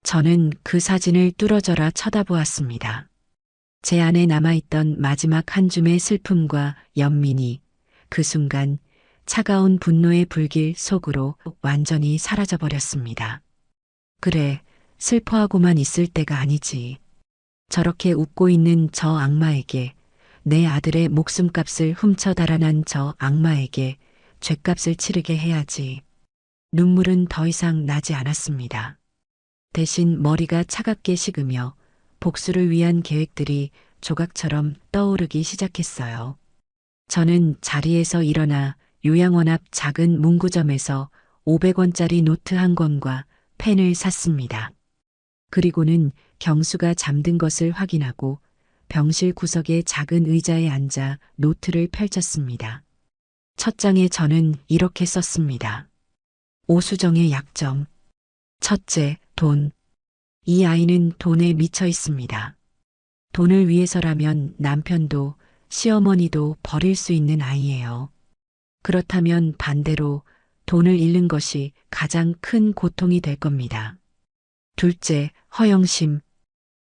저는 그 사진을 뚫어져라 쳐다보았습니다. 제 안에 남아있던 마지막 한 줌의 슬픔과 연민이 그 순간 차가운 분노의 불길 속으로 완전히 사라져버렸습니다. 그래, 슬퍼하고만 있을 때가 아니지. 저렇게 웃고 있는 저 악마에게, 내 아들의 목숨값을 훔쳐 달아난 저 악마에게 죗값을 치르게 해야지. 눈물은 더 이상 나지 않았습니다. 대신 머리가 차갑게 식으며 복수를 위한 계획들이 조각처럼 떠오르기 시작했어요. 저는 자리에서 일어나 요양원 앞 작은 문구점에서 500원짜리 노트 한 권과 펜을 샀습니다. 그리고는 경수가 잠든 것을 확인하고 병실 구석의 작은 의자에 앉아 노트를 펼쳤습니다. 첫 장에 저는 이렇게 썼습니다. 오수정의 약점. 첫째, 돈. 이 아이는 돈에 미쳐 있습니다. 돈을 위해서라면 남편도 시어머니도 버릴 수 있는 아이예요. 그렇다면 반대로 돈을 잃는 것이 가장 큰 고통이 될 겁니다. 둘째, 허영심.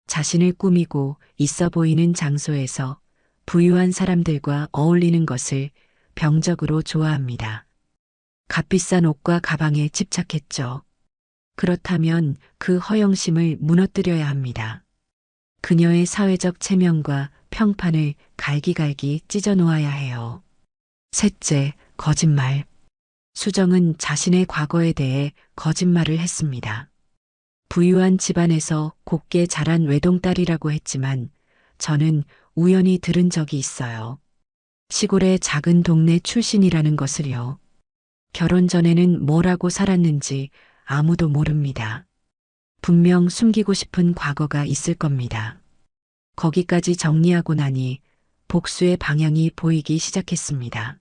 자신을 꾸미고 있어 보이는 장소에서 부유한 사람들과 어울리는 것을 병적으로 좋아합니다. 값비싼 옷과 가방에 집착했죠. 그렇다면 그 허영심을 무너뜨려야 합니다. 그녀의 사회적 체면과 평판을 갈기갈기 찢어 놓아야 해요. 셋째, 거짓말. 수정은 자신의 과거에 대해 거짓말을 했습니다. 부유한 집안에서 곱게 자란 외동딸이라고 했지만 저는 우연히 들은 적이 있어요. 시골의 작은 동네 출신이라는 것을요. 결혼 전에는 뭐라고 살았는지 아무도 모릅니다. 분명 숨기고 싶은 과거가 있을 겁니다. 거기까지 정리하고 나니 복수의 방향이 보이기 시작했습니다.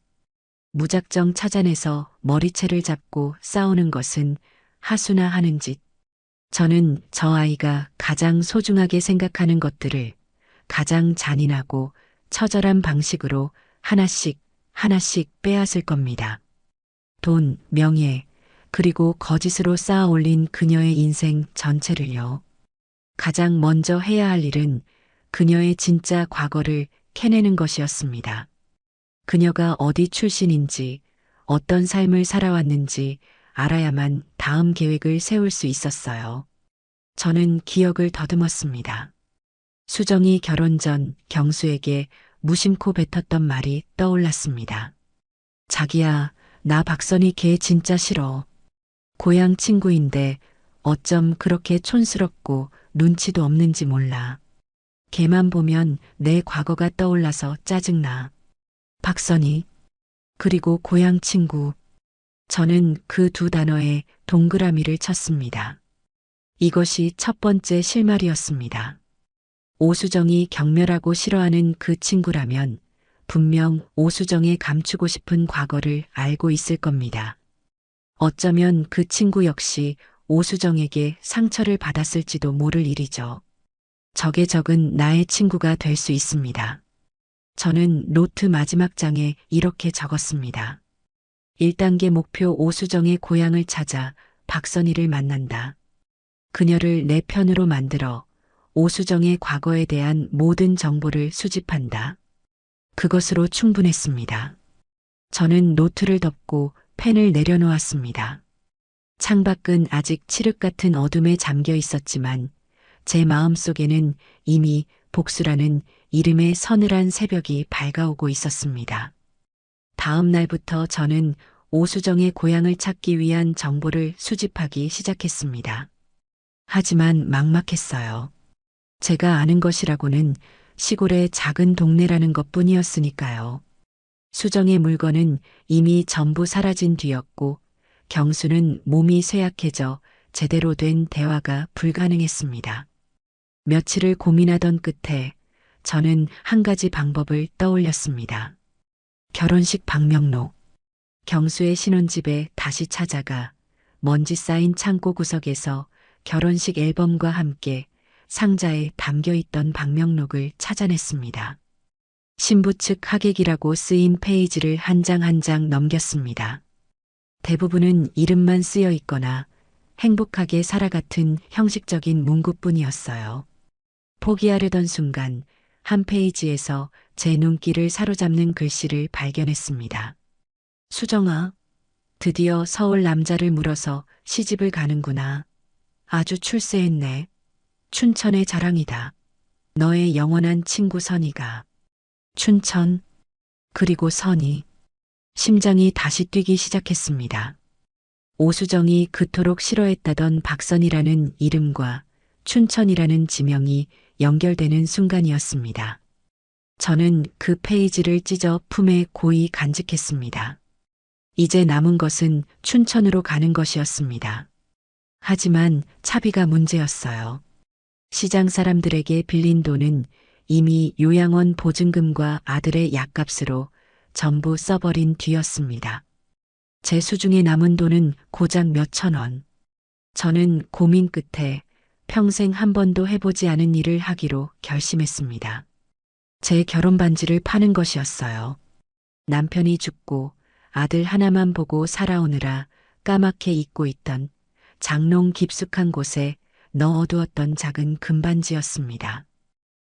무작정 찾아내서 머리채를 잡고 싸우는 것은 하수나 하는 짓. 저는 저 아이가 가장 소중하게 생각하는 것들을 가장 잔인하고 처절한 방식으로 하나씩 하나씩 빼앗을 겁니다. 돈, 명예, 그리고 거짓으로 쌓아 올린 그녀의 인생 전체를요. 가장 먼저 해야 할 일은 그녀의 진짜 과거를 캐내는 것이었습니다. 그녀가 어디 출신인지, 어떤 삶을 살아왔는지 알아야만 다음 계획을 세울 수 있었어요. 저는 기억을 더듬었습니다. 수정이 결혼 전 경수에게 무심코 뱉었던 말이 떠올랐습니다. 자기야, 나 박선희 걔 진짜 싫어. 고향 친구인데 어쩜 그렇게 촌스럽고 눈치도 없는지 몰라. 걔만 보면 내 과거가 떠올라서 짜증나. 박선희, 그리고 고향 친구. 저는 그 두 단어에 동그라미를 쳤습니다. 이것이 첫 번째 실마리였습니다. 오수정이 경멸하고 싫어하는 그 친구라면 분명 오수정의 감추고 싶은 과거를 알고 있을 겁니다. 어쩌면 그 친구 역시 오수정에게 상처를 받았을지도 모를 일이죠. 적의 적은 나의 친구가 될 수 있습니다. 저는 노트 마지막 장에 이렇게 적었습니다. 1단계 목표 오수정의 고향을 찾아 박선희를 만난다. 그녀를 내 편으로 만들어 오수정의 과거에 대한 모든 정보를 수집한다. 그것으로 충분했습니다. 저는 노트를 덮고 펜을 내려놓았습니다. 창밖은 아직 칠흑 같은 어둠에 잠겨 있었지만 제 마음속에는 이미 복수라는 이름의 서늘한 새벽이 밝아오고 있었습니다. 다음 날부터 저는 오수정의 고향을 찾기 위한 정보를 수집하기 시작했습니다. 하지만 막막했어요. 제가 아는 것이라고는 시골의 작은 동네라는 것뿐이었으니까요. 수정의 물건은 이미 전부 사라진 뒤였고 경수는 몸이 쇠약해져 제대로 된 대화가 불가능했습니다. 며칠을 고민하던 끝에 저는 한 가지 방법을 떠올렸습니다. 결혼식 방명록. 경수의 신혼집에 다시 찾아가 먼지 쌓인 창고 구석에서 결혼식 앨범과 함께 상자에 담겨있던 방명록을 찾아냈습니다. 신부 측 하객이라고 쓰인 페이지를 한 장 한 장 넘겼습니다. 대부분은 이름만 쓰여 있거나 행복하게 살아 같은 형식적인 문구뿐이었어요. 포기하려던 순간 한 페이지에서 제 눈길을 사로잡는 글씨를 발견했습니다. 수정아, 드디어 서울 남자를 물어서 시집을 가는구나. 아주 출세했네. 춘천의 자랑이다. 너의 영원한 친구 선희가. 춘천, 그리고 선희. 심장이 다시 뛰기 시작했습니다. 오수정이 그토록 싫어했다던 박선이라는 이름과 춘천이라는 지명이 연결되는 순간이었습니다. 저는 그 페이지를 찢어 품에 고이 간직했습니다. 이제 남은 것은 춘천으로 가는 것이었습니다. 하지만 차비가 문제였어요. 시장 사람들에게 빌린 돈은 이미 요양원 보증금과 아들의 약값으로 전부 써버린 뒤였습니다. 제 수중에 남은 돈은 고작 몇천 원. 저는 고민 끝에 평생 한 번도 해보지 않은 일을 하기로 결심했습니다. 제 결혼 반지를 파는 것이었어요. 남편이 죽고 아들 하나만 보고 살아오느라 까맣게 잊고 있던 장롱 깊숙한 곳에 넣어두었던 작은 금반지였습니다.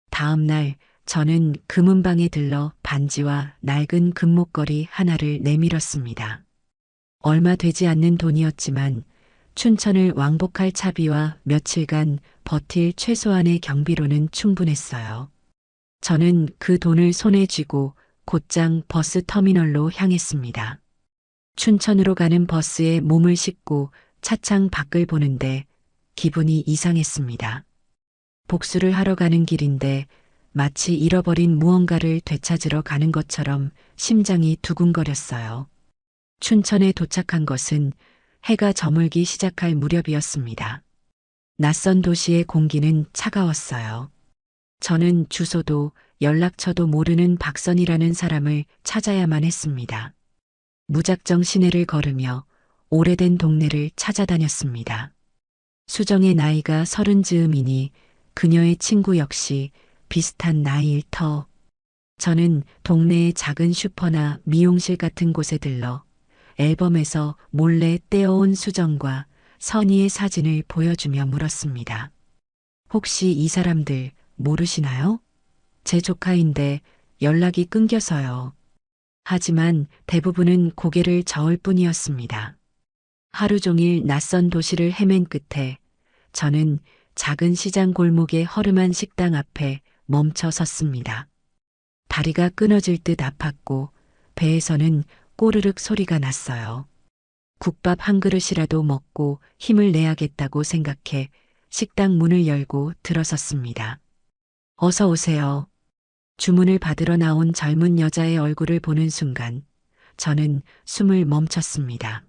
다음 날 저는 금은방에 들러 반지와 낡은 금목걸이 하나를 내밀었습니다. 얼마 되지 않는 돈이었지만 춘천을 왕복할 차비와 며칠간 버틸 최소한의 경비로는 충분했어요. 저는 그 돈을 손에 쥐고 곧장 버스 터미널로 향했습니다. 춘천으로 가는 버스에 몸을 싣고 차창 밖을 보는데 기분이 이상했습니다. 복수를 하러 가는 길인데 마치 잃어버린 무언가를 되찾으러 가는 것처럼 심장이 두근거렸어요. 춘천에 도착한 것은 해가 저물기 시작할 무렵이었습니다. 낯선 도시의 공기는 차가웠어요. 저는 주소도 연락처도 모르는 박선이라는 사람을 찾아야만 했습니다. 무작정 시내를 걸으며 오래된 동네를 찾아다녔습니다. 수정의 나이가 30 즈음이니 그녀의 친구 역시 비슷한 나이일 터. 저는 동네의 작은 슈퍼나 미용실 같은 곳에 들러 앨범에서 몰래 떼어온 수정과 선희의 사진을 보여주며 물었습니다. 혹시 이 사람들 모르시나요? 제 조카인데 연락이 끊겨서요. 하지만 대부분은 고개를 저을 뿐이었습니다. 하루 종일 낯선 도시를 헤맨 끝에 저는 작은 시장 골목의 허름한 식당 앞에 멈춰 섰습니다. 다리가 끊어질 듯 아팠고 배에서는 꼬르륵 소리가 났어요. 국밥 한 그릇이라도 먹고 힘을 내야겠다고 생각해 식당 문을 열고 들어섰습니다. 어서 오세요. 주문을 받으러 나온 젊은 여자의 얼굴을 보는 순간 저는 숨을 멈췄습니다.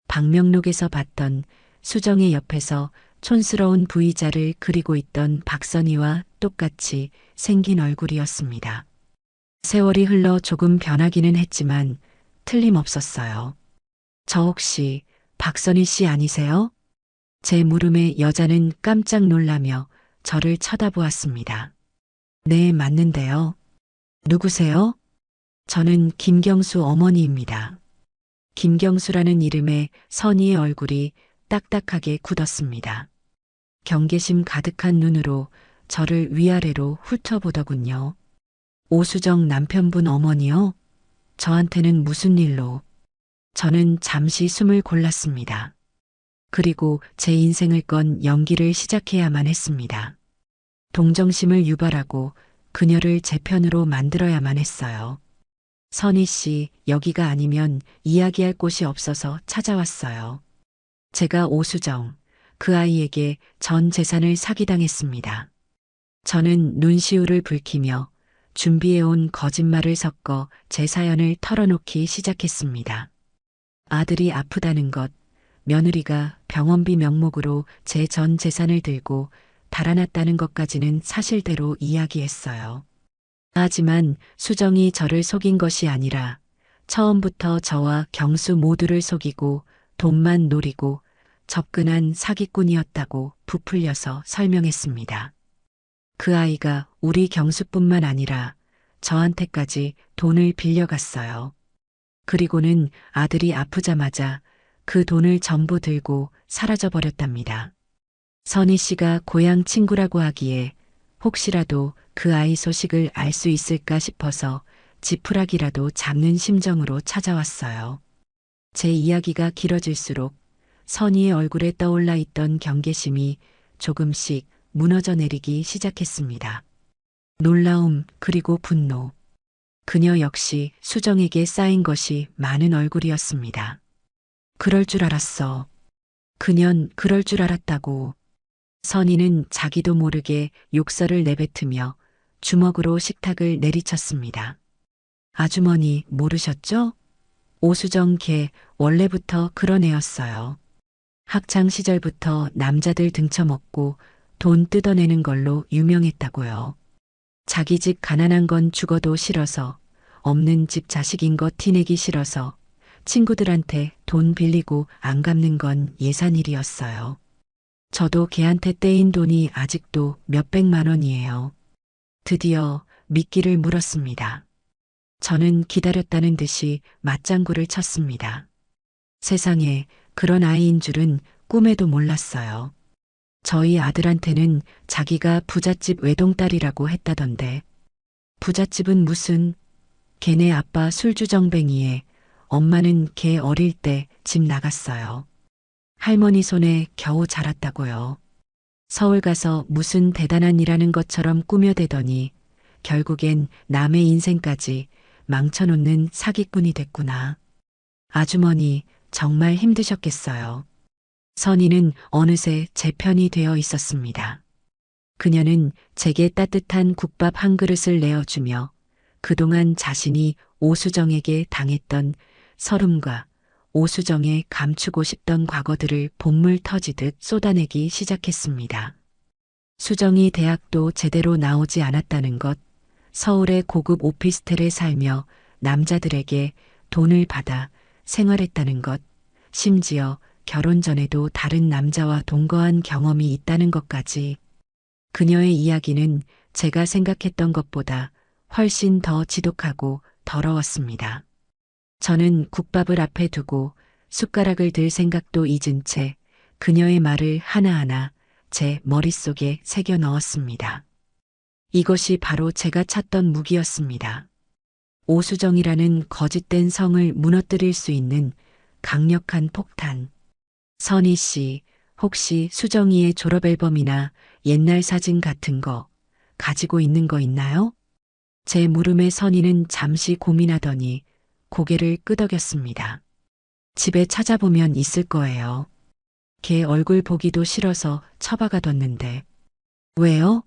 방명록에서 봤던 수정의 옆에서 촌스러운 부의자를 그리고 있던 박선희와 똑같이 생긴 얼굴이었습니다. 세월이 흘러 조금 변하기는 했지만 틀림없었어요. 저 혹시 박선희 씨 아니세요? 제 물음에 여자는 깜짝 놀라며 저를 쳐다보았습니다. 네, 맞는데요. 누구세요? 저는 김경수 어머니입니다. 김경수라는 이름에 선희의 얼굴이 딱딱하게 굳었습니다. 경계심 가득한 눈으로 저를 위아래로 훑어보더군요. 오수정 남편분 어머니요? 저한테는 무슨 일로? 저는 잠시 숨을 골랐습니다. 그리고 제 인생을 건 연기를 시작해야만 했습니다. 동정심을 유발하고 그녀를 제 편으로 만들어야만 했어요. 선희 씨, 여기가 아니면 이야기할 곳이 없어서 찾아왔어요. 제가 오수정, 그 아이에게 전 재산을 사기당했습니다. 저는 눈시울을 붉히며 준비해온 거짓말을 섞어 제 사연을 털어놓기 시작했습니다. 아들이 아프다는 것, 며느리가 병원비 명목으로 제 전 재산을 들고 달아났다는 것까지는 사실대로 이야기했어요. 하지만 수정이 저를 속인 것이 아니라 처음부터 저와 경수 모두를 속이고 돈만 노리고 접근한 사기꾼이었다고 부풀려서 설명했습니다. 그 아이가 우리 경수뿐만 아니라 저한테까지 돈을 빌려갔어요. 그리고는 아들이 아프자마자 그 돈을 전부 들고 사라져버렸답니다. 선희 씨가 고향 친구라고 하기에 혹시라도 그 아이 소식을 알 수 있을까 싶어서 지푸라기라도 잡는 심정으로 찾아왔어요. 제 이야기가 길어질수록 선희의 얼굴에 떠올라 있던 경계심이 조금씩 무너져 내리기 시작했습니다. 놀라움 그리고 분노. 그녀 역시 수정에게 쌓인 것이 많은 얼굴이었습니다. 그럴 줄 알았어. 그년 그럴 줄 알았다고. 선희는 자기도 모르게 욕설을 내뱉으며 주먹으로 식탁을 내리쳤습니다. 아주머니 모르셨죠? 오수정 걔 원래부터 그런 애였어요. 학창 시절부터 남자들 등쳐먹고 돈 뜯어내는 걸로 유명했다고요. 자기 집 가난한 건 죽어도 싫어서, 없는 집 자식인 거 티내기 싫어서 친구들한테 돈 빌리고 안 갚는 건 예산일이었어요. 저도 걔한테 떼인 돈이 아직도 몇백만 원이에요. 드디어 미끼를 물었습니다. 저는 기다렸다는 듯이 맞장구를 쳤습니다. 세상에 그런 아이인 줄은 꿈에도 몰랐어요. 저희 아들한테는 자기가 부잣집 외동딸이라고 했다던데. 부잣집은 무슨, 걔네 아빠 술주정뱅이에 엄마는 걔 어릴 때 집 나갔어요. 할머니 손에 겨우 자랐다고요. 서울 가서 무슨 대단한 일하는 것처럼 꾸며대더니 결국엔 남의 인생까지 망쳐놓는 사기꾼이 됐구나. 아주머니 정말 힘드셨겠어요. 선희는 어느새 제 편이 되어 있었습니다. 그녀는 제게 따뜻한 국밥 한 그릇을 내어주며 그동안 자신이 오수정에게 당했던 서름과 오수정에 감추고 싶던 과거들을 본물 터지듯 쏟아내기 시작했습니다. 수정이 대학도 제대로 나오지 않았다는 것, 서울의 고급 오피스텔에 살며 남자들에게 돈을 받아 생활했다는 것, 심지어 결혼 전에도 다른 남자와 동거한 경험이 있다는 것까지 그녀의 이야기는 제가 생각했던 것보다 훨씬 더 지독하고 더러웠습니다. 저는 국밥을 앞에 두고 숟가락을 들 생각도 잊은 채 그녀의 말을 하나하나 제 머릿속에 새겨 넣었습니다. 이것이 바로 제가 찾던 무기였습니다. 오수정이라는 거짓된 성을 무너뜨릴 수 있는 강력한 폭탄. 선희 씨, 혹시 수정이의 졸업 앨범이나 옛날 사진 같은 거 가지고 있는 거 있나요? 제 물음에 선희는 잠시 고민하더니 고개를 끄덕였습니다. 집에 찾아보면 있을 거예요. 걔 얼굴 보기도 싫어서 처박아뒀는데. 왜요?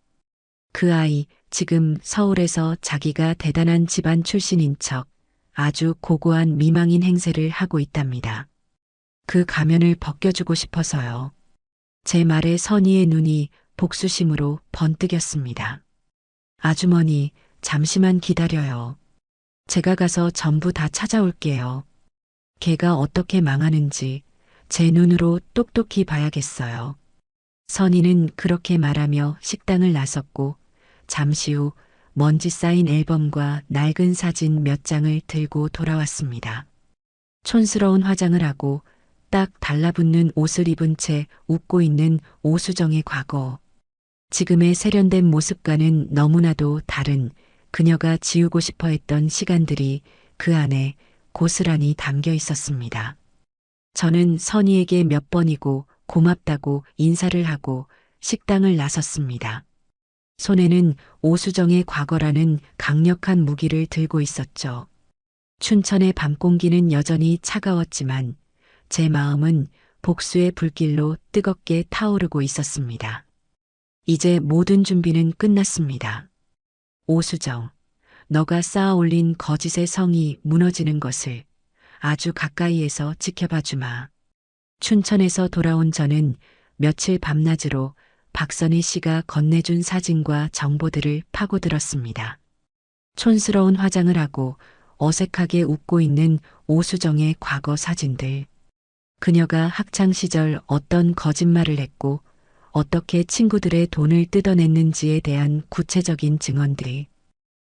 그 아이 지금 서울에서 자기가 대단한 집안 출신인 척 아주 고고한 미망인 행세를 하고 있답니다. 그 가면을 벗겨주고 싶어서요. 제 말에 선희의 눈이 복수심으로 번뜩였습니다. 아주머니, 잠시만 기다려요. 제가 가서 전부 다 찾아올게요. 걔가 어떻게 망하는지 제 눈으로 똑똑히 봐야겠어요. 선희는 그렇게 말하며 식당을 나섰고 잠시 후 먼지 쌓인 앨범과 낡은 사진 몇 장을 들고 돌아왔습니다. 촌스러운 화장을 하고 딱 달라붙는 옷을 입은 채 웃고 있는 오수정의 과거. 지금의 세련된 모습과는 너무나도 다른 그녀가 지우고 싶어 했던 시간들이 그 안에 고스란히 담겨 있었습니다. 저는 선희에게 몇 번이고 고맙다고 인사를 하고 식당을 나섰습니다. 손에는 오수정의 과거라는 강력한 무기를 들고 있었죠. 춘천의 밤 공기는 여전히 차가웠지만 제 마음은 복수의 불길로 뜨겁게 타오르고 있었습니다. 이제 모든 준비는 끝났습니다. 오수정, 너가 쌓아 올린 거짓의 성이 무너지는 것을 아주 가까이에서 지켜봐 주마. 춘천에서 돌아온 저는 며칠 밤낮으로 박선희 씨가 건네준 사진과 정보들을 파고들었습니다. 촌스러운 화장을 하고 어색하게 웃고 있는 오수정의 과거 사진들. 그녀가 학창시절 어떤 거짓말을 했고 어떻게 친구들의 돈을 뜯어냈는지에 대한 구체적인 증언들.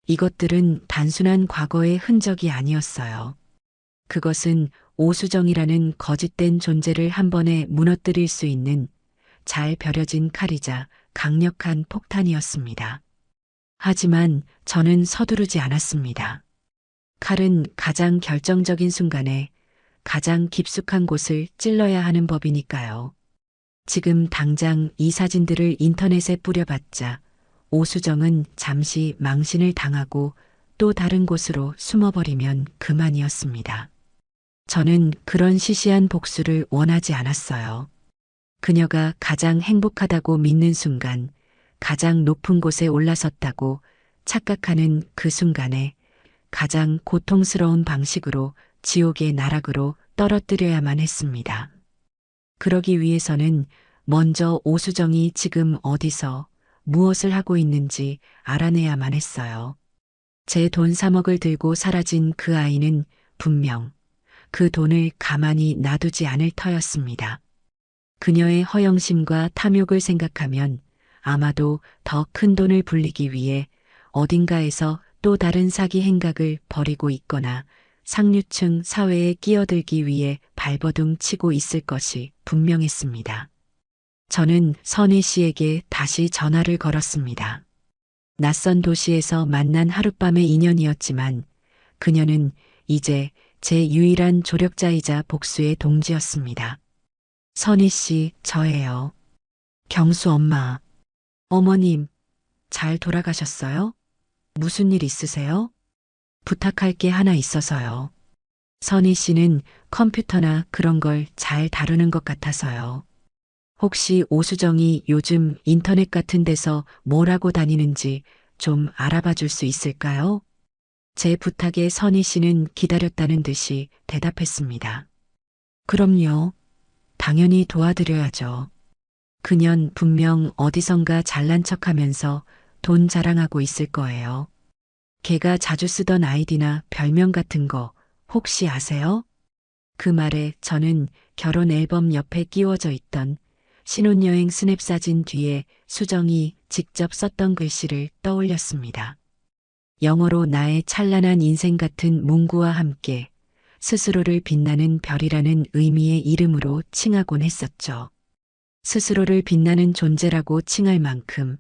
이것들은 단순한 과거의 흔적이 아니었어요. 그것은 오수정이라는 거짓된 존재를 한 번에 무너뜨릴 수 있는 잘 벼려진 칼이자 강력한 폭탄이었습니다. 하지만 저는 서두르지 않았습니다. 칼은 가장 결정적인 순간에 가장 깊숙한 곳을 찔러야 하는 법이니까요. 지금 당장 이 사진들을 인터넷에 뿌려봤자 오수정은 잠시 망신을 당하고 또 다른 곳으로 숨어버리면 그만이었습니다. 저는 그런 시시한 복수를 원하지 않았어요. 그녀가 가장 행복하다고 믿는 순간, 가장 높은 곳에 올라섰다고 착각하는 그 순간에 가장 고통스러운 방식으로 지옥의 나락으로 떨어뜨려야만 했습니다. 그러기 위해서는 먼저 오수정이 지금 어디서 무엇을 하고 있는지 알아내야만 했어요. 제 돈 3억을 들고 사라진 그 아이는 분명 그 돈을 가만히 놔두지 않을 터였습니다. 그녀의 허영심과 탐욕을 생각하면 아마도 더 큰 돈을 불리기 위해 어딘가에서 또 다른 사기 행각을 벌이고 있거나 상류층 사회에 끼어들기 위해 발버둥 치고 있을 것이 분명했습니다. 저는 선희 씨에게 다시 전화를 걸었습니다. 낯선 도시에서 만난 하룻밤의 인연이었지만 그녀는 이제 제 유일한 조력자이자 복수의 동지였습니다. 선희 씨, 저예요. 경수 엄마. 어머님, 잘 돌아가셨어요? 무슨 일 있으세요? 부탁할 게 하나 있어서요. 선희 씨는 컴퓨터나 그런 걸 잘 다루는 것 같아서요. 혹시 오수정이 요즘 인터넷 같은 데서 뭘 하고 다니는지 좀 알아봐 줄 수 있을까요? 제 부탁에 선희 씨는 기다렸다는 듯이 대답했습니다. 그럼요. 당연히 도와드려야죠. 그년 분명 어디선가 잘난 척하면서 돈 자랑하고 있을 거예요. 걔가 자주 쓰던 아이디나 별명 같은 거 혹시 아세요? 그 말에 저는 결혼 앨범 옆에 끼워져 있던 신혼여행 스냅 사진 뒤에 수정이 직접 썼던 글씨를 떠올렸습니다. 영어로 나의 찬란한 인생 같은 문구와 함께 스스로를 빛나는 별이라는 의미의 이름으로 칭하곤 했었죠. 스스로를 빛나는 존재라고 칭할 만큼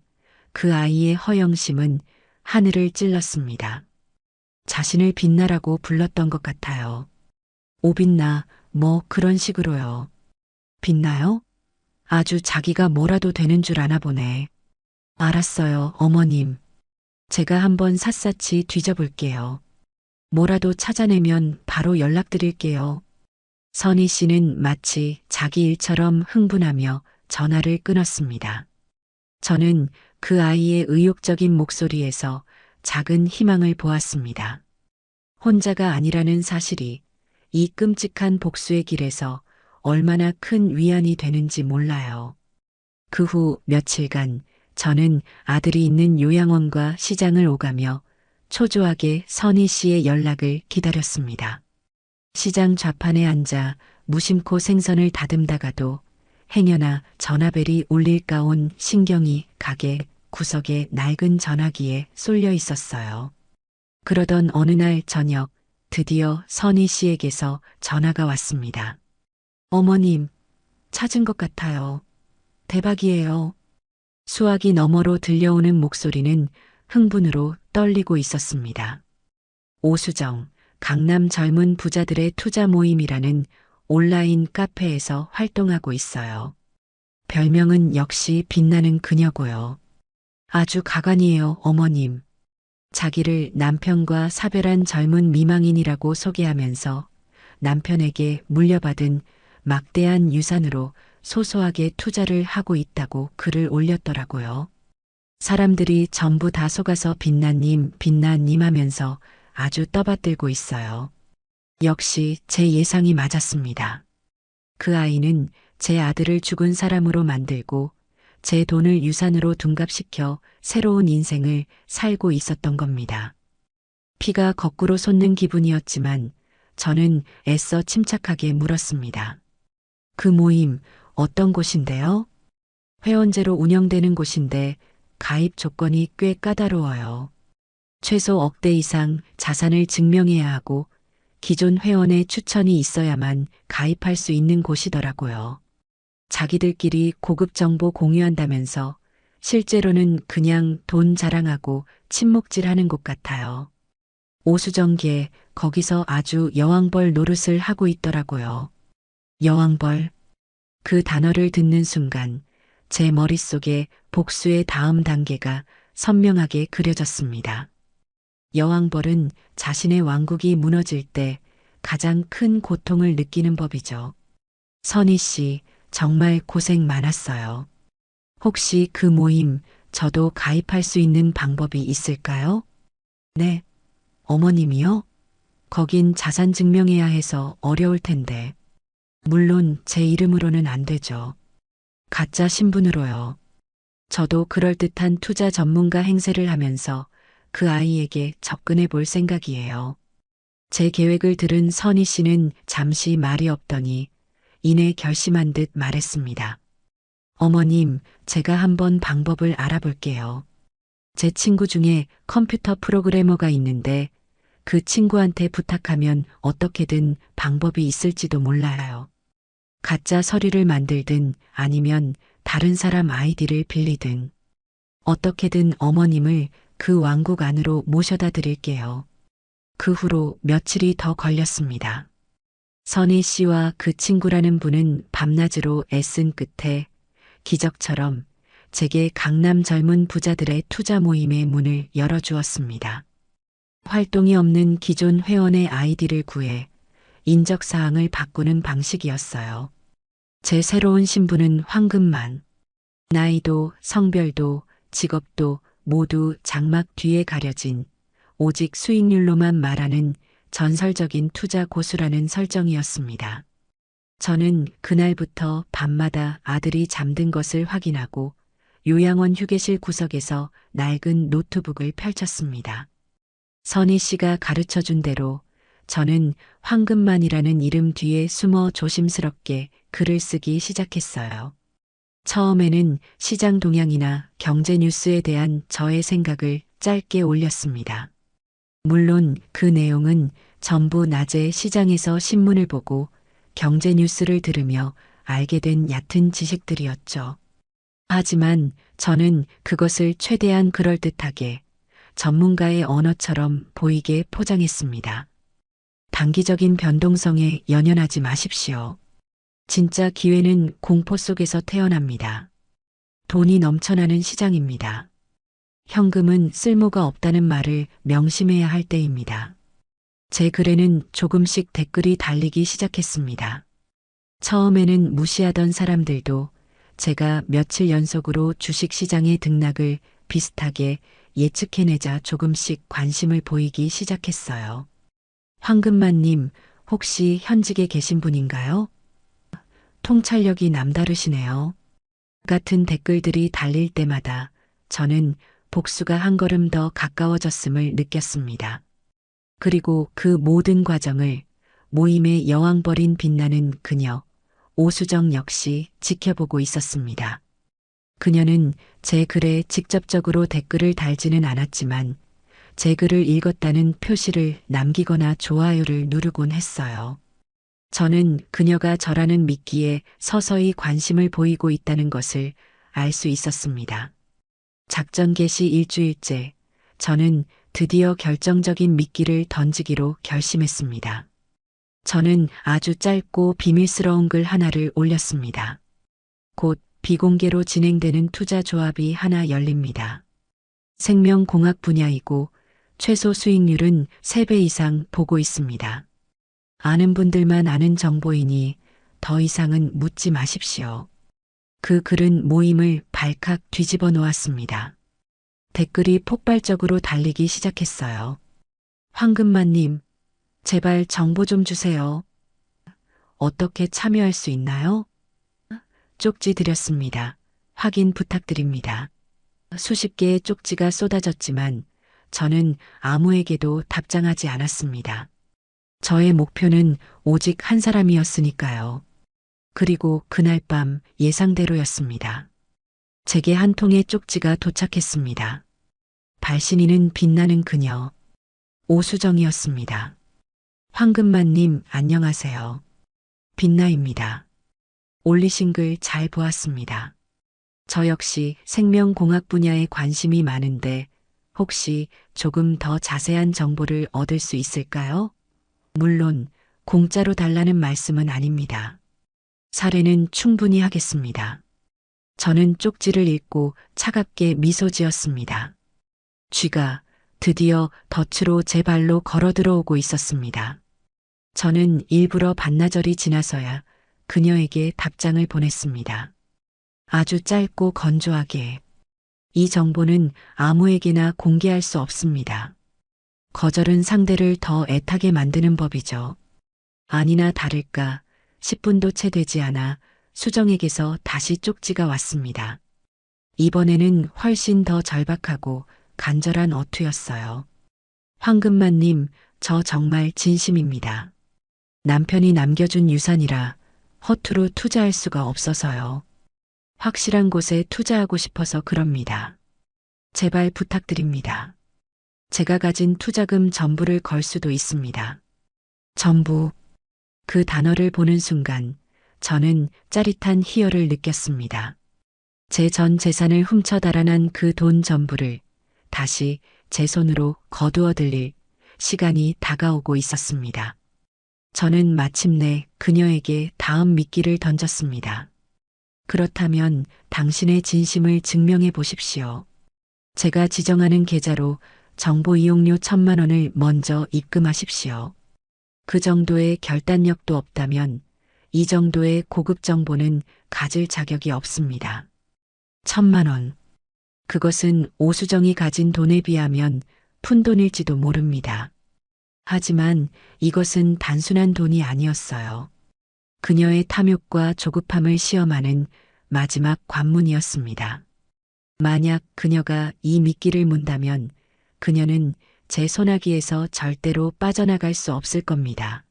그 아이의 허영심은 하늘을 찔렀습니다. 자신을 빛나라고 불렀던 것 같아요. 오빛나, 뭐 그런 식으로요. 빛나요? 아주 자기가 뭐라도 되는 줄 아나 보네. 알았어요, 어머님. 제가 한번 샅샅이 뒤져볼게요. 뭐라도 찾아내면 바로 연락드릴게요. 선희 씨는 마치 자기 일처럼 흥분하며 전화를 끊었습니다. 저는 그 아이의 의욕적인 목소리에서 작은 희망을 보았습니다. 혼자가 아니라는 사실이 이 끔찍한 복수의 길에서 얼마나 큰 위안이 되는지 몰라요. 그 후 며칠간 저는 아들이 있는 요양원과 시장을 오가며 초조하게 선희 씨의 연락을 기다렸습니다. 시장 좌판에 앉아 무심코 생선을 다듬다가도 행여나 전화벨이 울릴까 온 신경이 가게 구석에 낡은 전화기에 쏠려 있었어요. 그러던 어느 날 저녁 드디어 선희 씨에게서 전화가 왔습니다. 어머님, 찾은 것 같아요. 대박이에요. 수화기 너머로 들려오는 목소리는 흥분으로 떨리고 있었습니다. 오수정, 강남 젊은 부자들의 투자 모임이라는 온라인 카페에서 활동하고 있어요. 별명은 역시 빛나는 그녀고요. 아주 가관이에요, 어머님. 자기를 남편과 사별한 젊은 미망인이라고 소개하면서 남편에게 물려받은 막대한 유산으로 소소하게 투자를 하고 있다고 글을 올렸더라고요. 사람들이 전부 다 속아서 빛나님, 빛나님 하면서 아주 떠받들고 있어요. 역시 제 예상이 맞았습니다. 그 아이는 제 아들을 죽은 사람으로 만들고 제 돈을 유산으로 둔갑시켜 새로운 인생을 살고 있었던 겁니다. 피가 거꾸로 솟는 기분이었지만 저는 애써 침착하게 물었습니다. 그 모임 어떤 곳인데요? 회원제로 운영되는 곳인데 가입 조건이 꽤 까다로워요. 최소 억대 이상 자산을 증명해야 하고 기존 회원의 추천이 있어야만 가입할 수 있는 곳이더라고요. 자기들끼리 고급 정보 공유한다면서 실제로는 그냥 돈 자랑하고 친목질하는 곳 같아요. 오수정계 거기서 아주 여왕벌 노릇을 하고 있더라고요. 여왕벌. 그 단어를 듣는 순간 제 머릿속에 복수의 다음 단계가 선명하게 그려졌습니다. 여왕벌은 자신의 왕국이 무너질 때 가장 큰 고통을 느끼는 법이죠. 선희 씨, 정말 고생 많았어요. 혹시 그 모임 저도 가입할 수 있는 방법이 있을까요? 네. 어머님이요? 거긴 자산 증명해야 해서 어려울 텐데. 물론 제 이름으로는 안 되죠. 가짜 신분으로요. 저도 그럴듯한 투자 전문가 행세를 하면서 그 아이에게 접근해 볼 생각이에요. 제 계획을 들은 선희 씨는 잠시 말이 없더니 이내 결심한 듯 말했습니다. 어머님, 제가 한번 방법을 알아볼게요. 제 친구 중에 컴퓨터 프로그래머가 있는데 그 친구한테 부탁하면 어떻게든 방법이 있을지도 몰라요. 가짜 서류를 만들든 아니면 다른 사람 아이디를 빌리든 어떻게든 어머님을 그 왕국 안으로 모셔다 드릴게요. 그 후로 며칠이 더 걸렸습니다. 선희 씨와 그 친구라는 분은 밤낮으로 애쓴 끝에 기적처럼 제게 강남 젊은 부자들의 투자 모임의 문을 열어주었습니다. 활동이 없는 기존 회원의 아이디를 구해 인적사항을 바꾸는 방식이었어요. 제 새로운 신분은 황금만. 나이도 성별도 직업도 모두 장막 뒤에 가려진 오직 수익률로만 말하는 전설적인 투자 고수라는 설정이었습니다. 저는 그날부터 밤마다 아들이 잠든 것을 확인하고 요양원 휴게실 구석에서 낡은 노트북을 펼쳤습니다. 선희 씨가 가르쳐 준 대로 저는 황금만이라는 이름 뒤에 숨어 조심스럽게 글을 쓰기 시작했어요. 처음에는 시장 동향이나 경제 뉴스에 대한 저의 생각을 짧게 올렸습니다. 물론 그 내용은 전부 낮에 시장에서 신문을 보고 경제 뉴스를 들으며 알게 된 얕은 지식들이었죠. 하지만 저는 그것을 최대한 그럴듯하게 전문가의 언어처럼 보이게 포장했습니다. 단기적인 변동성에 연연하지 마십시오. 진짜 기회는 공포 속에서 태어납니다. 돈이 넘쳐나는 시장입니다. 현금은 쓸모가 없다는 말을 명심해야 할 때입니다. 제 글에는 조금씩 댓글이 달리기 시작했습니다. 처음에는 무시하던 사람들도 제가 며칠 연속으로 주식시장의 등락을 비슷하게 예측해내자 조금씩 관심을 보이기 시작했어요. 황금만님, 혹시 현직에 계신 분인가요? 통찰력이 남다르시네요. 같은 댓글들이 달릴 때마다 저는 복수가 한 걸음 더 가까워졌음을 느꼈습니다. 그리고 그 모든 과정을 모임의 여왕벌인 빛나는 그녀, 오수정 역시 지켜보고 있었습니다. 그녀는 제 글에 직접적으로 댓글을 달지는 않았지만 제 글을 읽었다는 표시를 남기거나 좋아요를 누르곤 했어요. 저는 그녀가 저라는 미끼에 서서히 관심을 보이고 있다는 것을 알 수 있었습니다. 작전 개시 일주일째, 저는 드디어 결정적인 미끼를 던지기로 결심했습니다. 저는 아주 짧고 비밀스러운 글 하나를 올렸습니다. 곧 비공개로 진행되는 투자 조합이 하나 열립니다. 생명공학 분야이고 최소 수익률은 3배 이상 보고 있습니다. 아는 분들만 아는 정보이니 더 이상은 묻지 마십시오. 그 글은 모임을 발칵 뒤집어 놓았습니다. 댓글이 폭발적으로 달리기 시작했어요. 황금만님, 제발 정보 좀 주세요. 어떻게 참여할 수 있나요? 쪽지 드렸습니다. 확인 부탁드립니다. 수십 개의 쪽지가 쏟아졌지만 저는 아무에게도 답장하지 않았습니다. 저의 목표는 오직 한 사람이었으니까요. 그리고 그날 밤 예상대로였습니다. 제게 한 통의 쪽지가 도착했습니다. 발신인은 빛나는 그녀, 오수정이었습니다. 황금만님 안녕하세요. 빛나입니다. 올리신 글 잘 보았습니다. 저 역시 생명공학 분야에 관심이 많은데 혹시 조금 더 자세한 정보를 얻을 수 있을까요? 물론 공짜로 달라는 말씀은 아닙니다. 사례는 충분히 하겠습니다. 저는 쪽지를 읽고 차갑게 미소 지었습니다. 쥐가 드디어 덫으로 제 발로 걸어 들어오고 있었습니다. 저는 일부러 반나절이 지나서야 그녀에게 답장을 보냈습니다. 아주 짧고 건조하게. 이 정보는 아무에게나 공개할 수 없습니다. 거절은 상대를 더 애타게 만드는 법이죠. 아니나 다를까 10분도 채 되지 않아 수정에게서 다시 쪽지가 왔습니다. 이번에는 훨씬 더 절박하고 간절한 어투였어요. 황금만님, 저 정말 진심입니다. 남편이 남겨준 유산이라 허투루 투자할 수가 없어서요. 확실한 곳에 투자하고 싶어서 그럽니다. 제발 부탁드립니다. 제가 가진 투자금 전부를 걸 수도 있습니다. 전부. 그 단어를 보는 순간 저는 짜릿한 희열을 느꼈습니다. 제 전 재산을 훔쳐 달아난 그 돈 전부를 다시 제 손으로 거두어 들일 시간이 다가오고 있었습니다. 저는 마침내 그녀에게 다음 미끼를 던졌습니다. 그렇다면 당신의 진심을 증명해 보십시오. 제가 지정하는 계좌로 정보 이용료 1,000만 원을 먼저 입금하십시오. 그 정도의 결단력도 없다면 이 정도의 고급 정보는 가질 자격이 없습니다. 1,000만 원. 그것은 오수정이 가진 돈에 비하면 푼돈일지도 모릅니다. 하지만 이것은 단순한 돈이 아니었어요. 그녀의 탐욕과 조급함을 시험하는 마지막 관문이었습니다. 만약 그녀가 이 미끼를 문다면 그녀는 제 소나기에서 절대로 빠져나갈 수 없을 겁니다.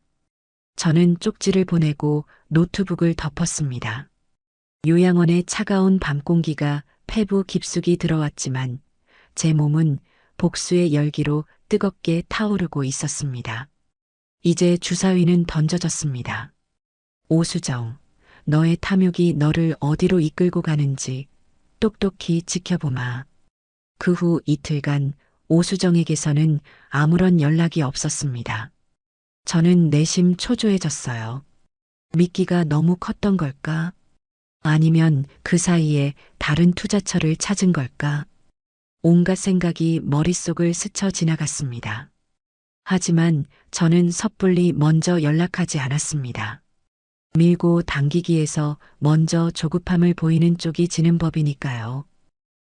저는 쪽지를 보내고 노트북을 덮었습니다. 요양원의 차가운 밤 공기가 폐부 깊숙이 들어왔지만 제 몸은 복수의 열기로 뜨겁게 타오르고 있었습니다. 이제 주사위는 던져졌습니다. 오수정, 너의 탐욕이 너를 어디로 이끌고 가는지 똑똑히 지켜보마. 그 후 이틀간 오수정에게서는 아무런 연락이 없었습니다. 저는 내심 초조해졌어요. 미끼가 너무 컸던 걸까? 아니면 그 사이에 다른 투자처를 찾은 걸까? 온갖 생각이 머릿속을 스쳐 지나갔습니다. 하지만 저는 섣불리 먼저 연락하지 않았습니다. 밀고 당기기에서 먼저 조급함을 보이는 쪽이 지는 법이니까요.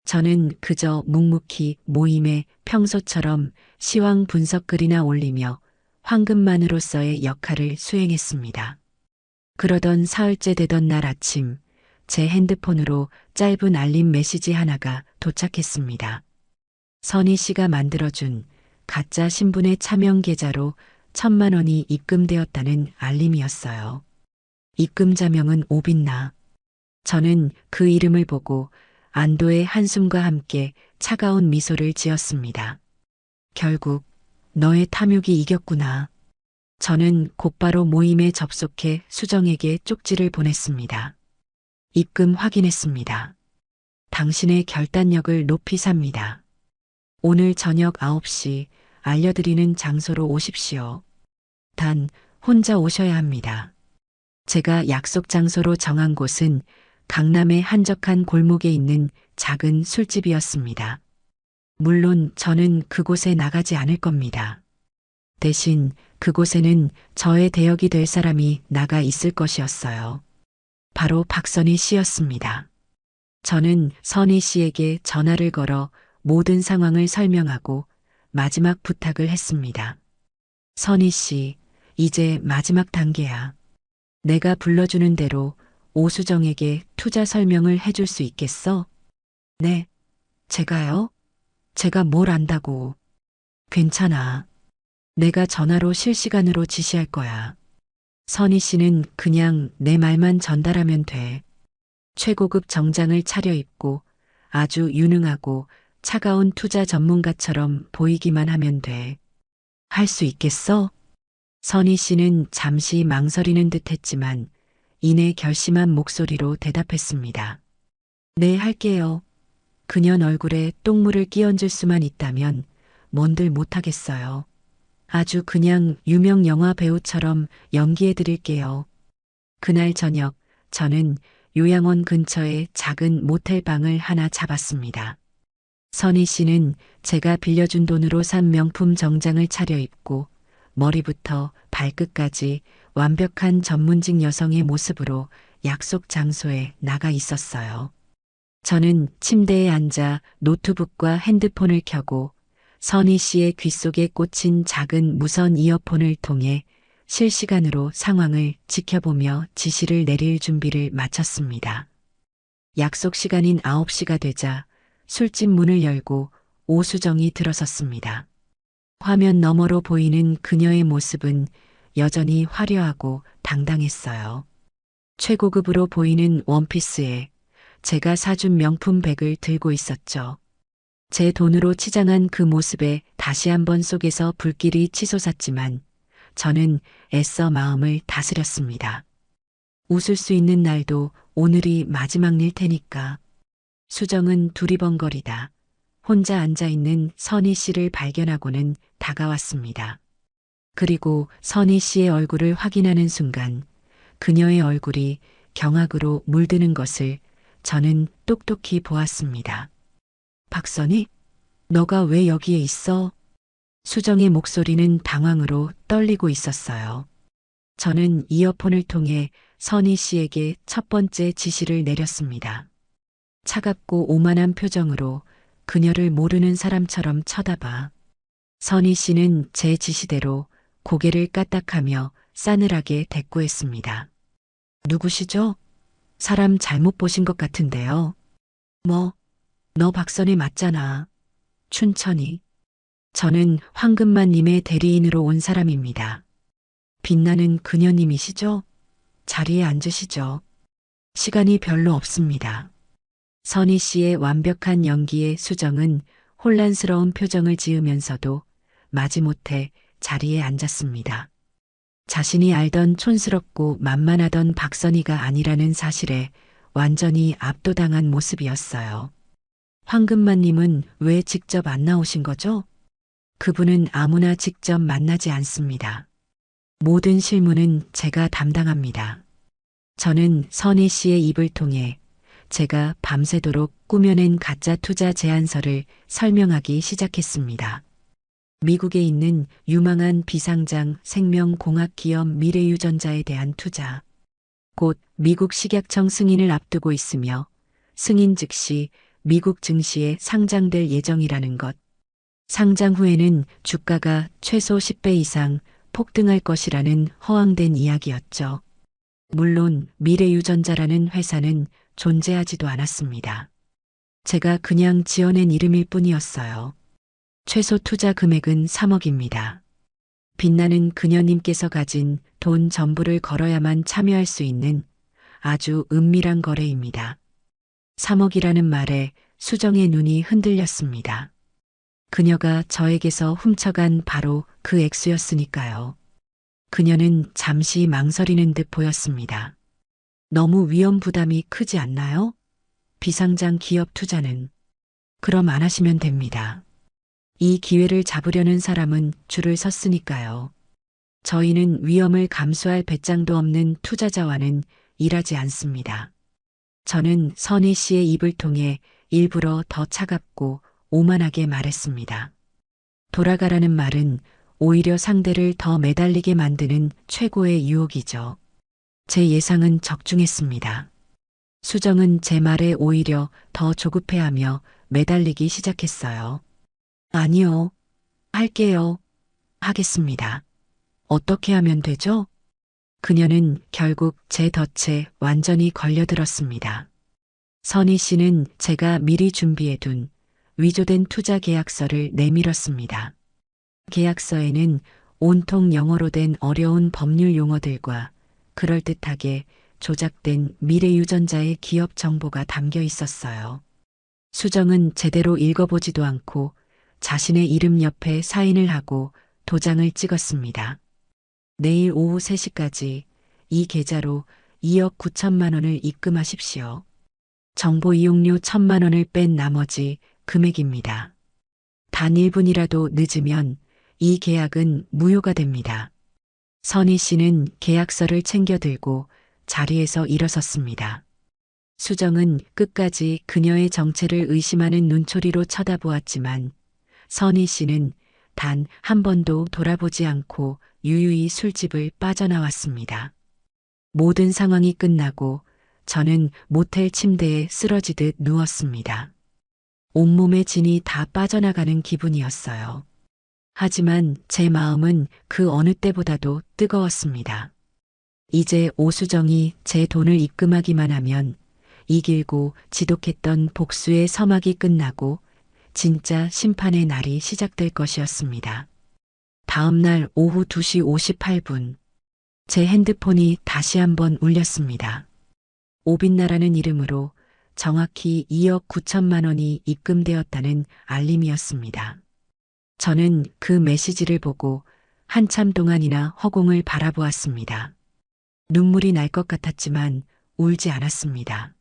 저는 그저 묵묵히 모임에 평소처럼 시황 분석글이나 올리며 황금만으로서의 역할을 수행했습니다. 그러던 사흘째 되던 날 아침, 제 핸드폰으로 짧은 알림 메시지 하나가 도착했습니다. 선희 씨가 만들어준 가짜 신분의 차명 계좌로 1,000만 원이 입금되었다는 알림이었어요. 입금자명은 오빛나. 저는 그 이름을 보고 안도의 한숨과 함께 차가운 미소를 지었습니다. 결국 너의 탐욕이 이겼구나. 저는 곧바로 모임에 접속해 수정에게 쪽지를 보냈습니다. 입금 확인했습니다. 당신의 결단력을 높이 삽니다. 오늘 저녁 9시 알려드리는 장소로 오십시오. 단 혼자 오셔야 합니다. 제가 약속 장소로 정한 곳은 강남의 한적한 골목에 있는 작은 술집이었습니다. 물론 저는 그곳에 나가지 않을 겁니다. 대신 그곳에는 저의 대역이 될 사람이 나가 있을 것이었어요. 바로 박선희 씨였습니다. 저는 선희 씨에게 전화를 걸어 모든 상황을 설명하고 마지막 부탁을 했습니다. 선희 씨, 이제 마지막 단계야. 내가 불러주는 대로 오수정에게 투자 설명을 해줄 수 있겠어? 네, 제가요? 제가 뭘 안다고. 괜찮아. 내가 전화로 실시간으로 지시할 거야. 선희 씨는 그냥 내 말만 전달하면 돼. 최고급 정장을 차려입고 아주 유능하고 차가운 투자 전문가처럼 보이기만 하면 돼. 할 수 있겠어? 선희 씨는 잠시 망설이는 듯 했지만 이내 결심한 목소리로 대답했습니다. 네, 할게요. 그녀 얼굴에 똥물을 끼얹을 수만 있다면 뭔들 못하겠어요. 아주 그냥 유명 영화 배우처럼 연기해 드릴게요. 그날 저녁 저는 요양원 근처에 작은 모텔 방을 하나 잡았습니다. 선희 씨는 제가 빌려준 돈으로 산 명품 정장을 차려입고 머리부터 발끝까지 완벽한 전문직 여성의 모습으로 약속 장소에 나가 있었어요. 저는 침대에 앉아 노트북과 핸드폰을 켜고 선희 씨의 귀 속에 꽂힌 작은 무선 이어폰을 통해 실시간으로 상황을 지켜보며 지시를 내릴 준비를 마쳤습니다. 약속 시간인 9시가 되자 술집 문을 열고 오수정이 들어섰습니다. 화면 너머로 보이는 그녀의 모습은 여전히 화려하고 당당했어요. 최고급으로 보이는 원피스에 제가 사준 명품 백을 들고 있었죠. 제 돈으로 치장한 그 모습에 다시 한번 속에서 불길이 치솟았지만 저는 애써 마음을 다스렸습니다. 웃을 수 있는 날도 오늘이 마지막일 테니까. 수정은 두리번거리다 혼자 앉아있는 선희 씨를 발견하고는 다가왔습니다. 그리고 선희 씨의 얼굴을 확인하는 순간 그녀의 얼굴이 경악으로 물드는 것을 저는 똑똑히 보았습니다. 박선희, 너가 왜 여기에 있어? 수정의 목소리는 당황으로 떨리고 있었어요. 저는 이어폰을 통해 선희 씨에게 첫 번째 지시를 내렸습니다. 차갑고 오만한 표정으로 그녀를 모르는 사람처럼 쳐다봐. 선희 씨는 제 지시대로 고개를 까딱하며 싸늘하게 대꾸했습니다. 누구시죠? 사람 잘못 보신 것 같은데요. 너 박선희 맞잖아. 춘천이. 저는 황금만님의 대리인으로 온 사람입니다. 빛나는 그녀님이시죠? 자리에 앉으시죠. 시간이 별로 없습니다. 선희 씨의 완벽한 연기에 수정은 혼란스러운 표정을 지으면서도 마지못해 자리에 앉았습니다. 자신이 알던 촌스럽고 만만하던 박선희가 아니라는 사실에 완전히 압도당한 모습이었어요. 황금만님은 왜 직접 안 나오신 거죠? 그분은 아무나 직접 만나지 않습니다. 모든 실무는 제가 담당합니다. 저는 선희 씨의 입을 통해 제가 밤새도록 꾸며낸 가짜 투자 제안서를 설명하기 시작했습니다. 미국에 있는 유망한 비상장 생명공학 기업 미래유전자에 대한 투자. 곧 미국 식약청 승인을 앞두고 있으며 승인 즉시 미국 증시에 상장될 예정이라는 것. 상장 후에는 주가가 최소 10배 이상 폭등할 것이라는 허황된 이야기였죠. 물론 미래유전자라는 회사는 존재하지도 않았습니다. 제가 그냥 지어낸 이름일 뿐이었어요. 최소 투자 금액은 3억입니다. 빛나는 그녀님께서 가진 돈 전부를 걸어야만 참여할 수 있는 아주 은밀한 거래입니다. 3억이라는 말에 수정의 눈이 흔들렸습니다. 그녀가 저에게서 훔쳐간 바로 그 액수였으니까요. 그녀는 잠시 망설이는 듯 보였습니다. 너무 위험 부담이 크지 않나요? 비상장 기업 투자는. 그럼 안 하시면 됩니다. 이 기회를 잡으려는 사람은 줄을 섰으니까요. 저희는 위험을 감수할 배짱도 없는 투자자와는 일하지 않습니다. 저는 선희 씨의 입을 통해 일부러 더 차갑고 오만하게 말했습니다. 돌아가라는 말은 오히려 상대를 더 매달리게 만드는 최고의 유혹이죠. 제 예상은 적중했습니다. 수정은 제 말에 오히려 더 조급해하며 매달리기 시작했어요. 아니요. 할게요. 하겠습니다. 어떻게 하면 되죠? 그녀는 결국 제 덫에 완전히 걸려들었습니다. 선희 씨는 제가 미리 준비해둔 위조된 투자 계약서를 내밀었습니다. 계약서에는 온통 영어로 된 어려운 법률 용어들과 그럴듯하게 조작된 미래유전자의 기업 정보가 담겨 있었어요. 수정은 제대로 읽어보지도 않고 자신의 이름 옆에 사인을 하고 도장을 찍었습니다. 내일 오후 3시까지 이 계좌로 2억 9천만 원을 입금하십시오. 정보 이용료 1,000만 원을 뺀 나머지 금액입니다. 단 1분이라도 늦으면 이 계약은 무효가 됩니다. 선희 씨는 계약서를 챙겨 들고 자리에서 일어섰습니다. 수정은 끝까지 그녀의 정체를 의심하는 눈초리로 쳐다보았지만 선희 씨는 단 한 번도 돌아보지 않고 유유히 술집을 빠져나왔습니다. 모든 상황이 끝나고 저는 모텔 침대에 쓰러지듯 누웠습니다. 온몸의 진이 다 빠져나가는 기분이었어요. 하지만 제 마음은 그 어느 때보다도 뜨거웠습니다. 이제 오수정이 제 돈을 입금하기만 하면 이 길고 지독했던 복수의 서막이 끝나고 진짜 심판의 날이 시작될 것이었습니다. 다음 날 오후 2시 58분, 제 핸드폰이 다시 한번 울렸습니다. 오빛나라는 이름으로 정확히 2억 9천만 원이 입금되었다는 알림이었습니다. 저는 그 메시지를 보고 한참 동안이나 허공을 바라보았습니다. 눈물이 날 것 같았지만 울지 않았습니다.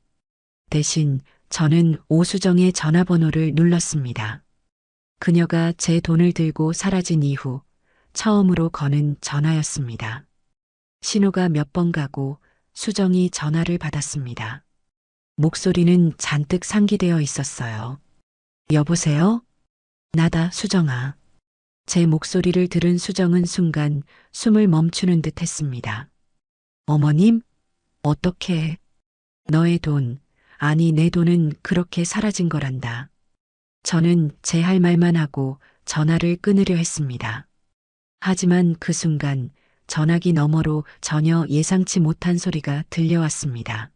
대신 저는 오수정의 전화번호를 눌렀습니다. 그녀가 제 돈을 들고 사라진 이후 처음으로 거는 전화였습니다. 신호가 몇 번 가고 수정이 전화를 받았습니다. 목소리는 잔뜩 상기되어 있었어요. 여보세요? 나다, 수정아. 제 목소리를 들은 수정은 순간 숨을 멈추는 듯 했습니다. 어머님? 어떻게? 너의 돈, 아니 내 돈은 그렇게 사라진 거란다. 저는 제 할 말만 하고 전화를 끊으려 했습니다. 하지만 그 순간 전화기 너머로 전혀 예상치 못한 소리가 들려왔습니다.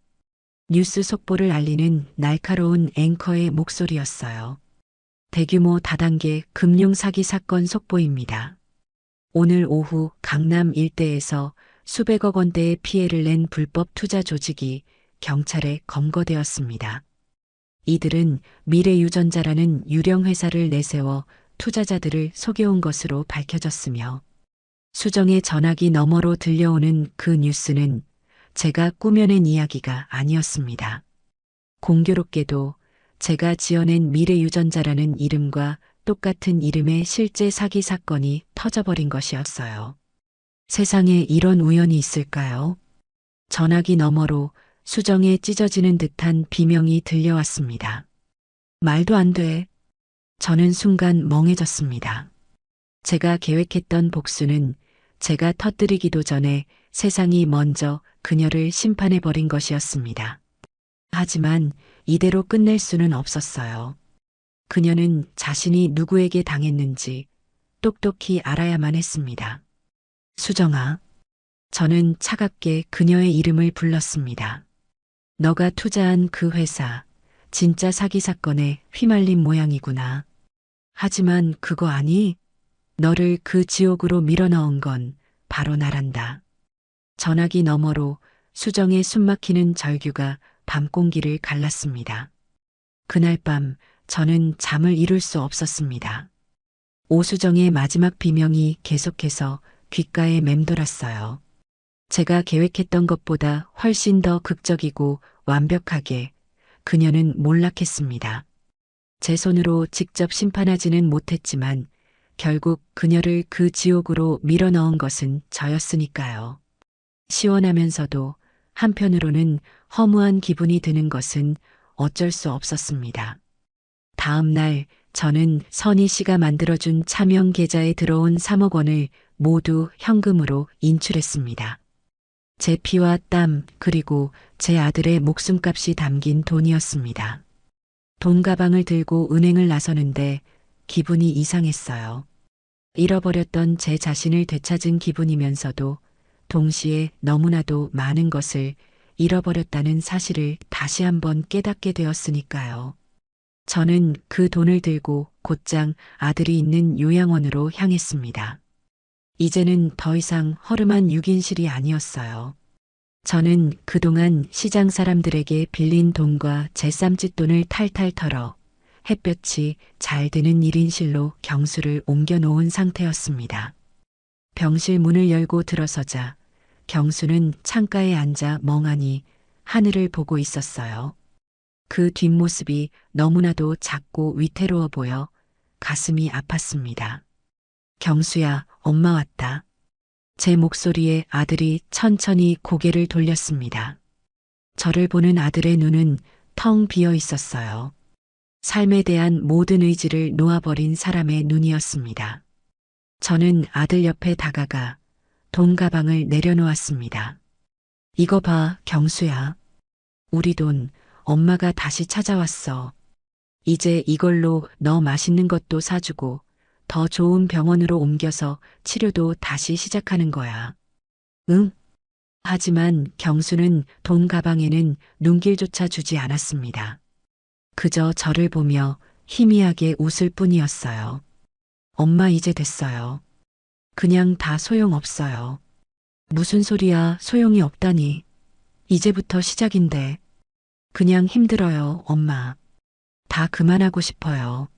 뉴스 속보를 알리는 날카로운 앵커의 목소리였어요. 대규모 다단계 금융 사기 사건 속보입니다. 오늘 오후 강남 일대에서 수백억 원대의 피해를 낸 불법 투자 조직이 경찰에 검거되었습니다. 이들은 미래유전자라는 유령 회사를 내세워 투자자들을 속여온 것으로 밝혀졌으며 수정의 전화기 너머로 들려오는 그 뉴스는 제가 꾸며낸 이야기가 아니었습니다. 공교롭게도 제가 지어낸 미래유전자라는 이름과 똑같은 이름의 실제 사기 사건이 터져버린 것이었어요. 세상에 이런 우연이 있을까요? 전화기 너머로 수정에 찢어지는 듯한 비명이 들려왔습니다. 말도 안 돼. 저는 순간 멍해졌습니다. 제가 계획했던 복수는 제가 터뜨리기도 전에 세상이 먼저 그녀를 심판해버린 것이었습니다. 하지만 이대로 끝낼 수는 없었어요. 그녀는 자신이 누구에게 당했는지 똑똑히 알아야만 했습니다. 수정아. 저는 차갑게 그녀의 이름을 불렀습니다. 너가 투자한 그 회사, 진짜 사기 사건에 휘말린 모양이구나. 하지만 그거 아니? 너를 그 지옥으로 밀어넣은 건 바로 나란다. 전화기 너머로 수정의 숨막히는 절규가 밤 공기를 갈랐습니다. 그날 밤 저는 잠을 이룰 수 없었습니다. 오수정의 마지막 비명이 계속해서 귓가에 맴돌았어요. 제가 계획했던 것보다 훨씬 더 극적이고 완벽하게 그녀는 몰락했습니다. 제 손으로 직접 심판하지는 못했지만 결국 그녀를 그 지옥으로 밀어넣은 것은 저였으니까요. 시원하면서도 한편으로는 허무한 기분이 드는 것은 어쩔 수 없었습니다. 다음 날 저는 선희 씨가 만들어준 차명 계좌에 들어온 3억 원을 모두 현금으로 인출했습니다. 제 피와 땀 그리고 제 아들의 목숨값이 담긴 돈이었습니다. 돈 가방을 들고 은행을 나서는데 기분이 이상했어요. 잃어버렸던 제 자신을 되찾은 기분이면서도 동시에 너무나도 많은 것을 잃어버렸다는 사실을 다시 한번 깨닫게 되었으니까요. 저는 그 돈을 들고 곧장 아들이 있는 요양원으로 향했습니다. 이제는 더 이상 허름한 6인실이 아니었어요. 저는 그동안 시장 사람들에게 빌린 돈과 제 쌈짓돈을 탈탈 털어 햇볕이 잘 드는 1인실로 경수를 옮겨 놓은 상태였습니다. 병실 문을 열고 들어서자 경수는 창가에 앉아 멍하니 하늘을 보고 있었어요. 그 뒷모습이 너무나도 작고 위태로워 보여 가슴이 아팠습니다. 경수야, 엄마 왔다. 제 목소리에 아들이 천천히 고개를 돌렸습니다. 저를 보는 아들의 눈은 텅 비어 있었어요. 삶에 대한 모든 의지를 놓아버린 사람의 눈이었습니다. 저는 아들 옆에 다가가 돈 가방을 내려놓았습니다. 이거 봐, 경수야. 우리 돈, 엄마가 다시 찾아왔어. 이제 이걸로 너 맛있는 것도 사주고 더 좋은 병원으로 옮겨서 치료도 다시 시작하는 거야. 응? 하지만 경수는 돈 가방에는 눈길조차 주지 않았습니다. 그저 저를 보며 희미하게 웃을 뿐이었어요. 엄마 이제 됐어요. 그냥 다 소용없어요. 무슨 소리야, 소용이 없다니. 이제부터 시작인데. 그냥 힘들어요, 엄마. 다 그만하고 싶어요.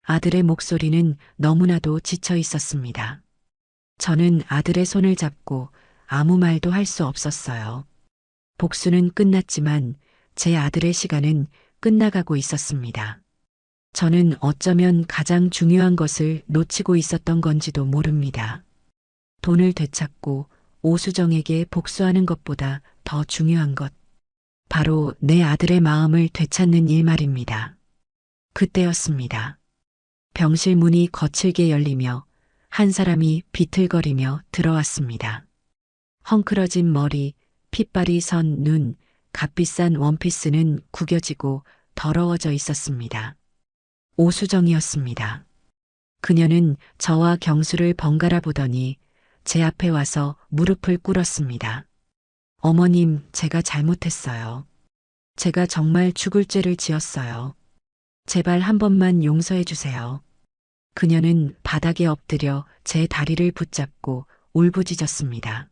아들의 목소리는 너무나도 지쳐 있었습니다. 저는 아들의 손을 잡고 아무 말도 할 수 없었어요. 복수는 끝났지만 제 아들의 시간은 끝나가고 있었습니다. 저는 어쩌면 가장 중요한 것을 놓치고 있었던 건지도 모릅니다. 돈을 되찾고 오수정에게 복수하는 것보다 더 중요한 것. 바로 내 아들의 마음을 되찾는 일 말입니다. 그때였습니다. 병실 문이 거칠게 열리며 한 사람이 비틀거리며 들어왔습니다. 헝클어진 머리, 핏발이 선 눈, 값비싼 원피스는 구겨지고 더러워져 있었습니다. 오수정이었습니다. 그녀는 저와 경수를 번갈아 보더니 제 앞에 와서 무릎을 꿇었습니다. 어머님, 제가 잘못했어요. 제가 정말 죽을 죄를 지었어요. 제발 한 번만 용서해 주세요. 그녀는 바닥에 엎드려 제 다리를 붙잡고 울부짖었습니다.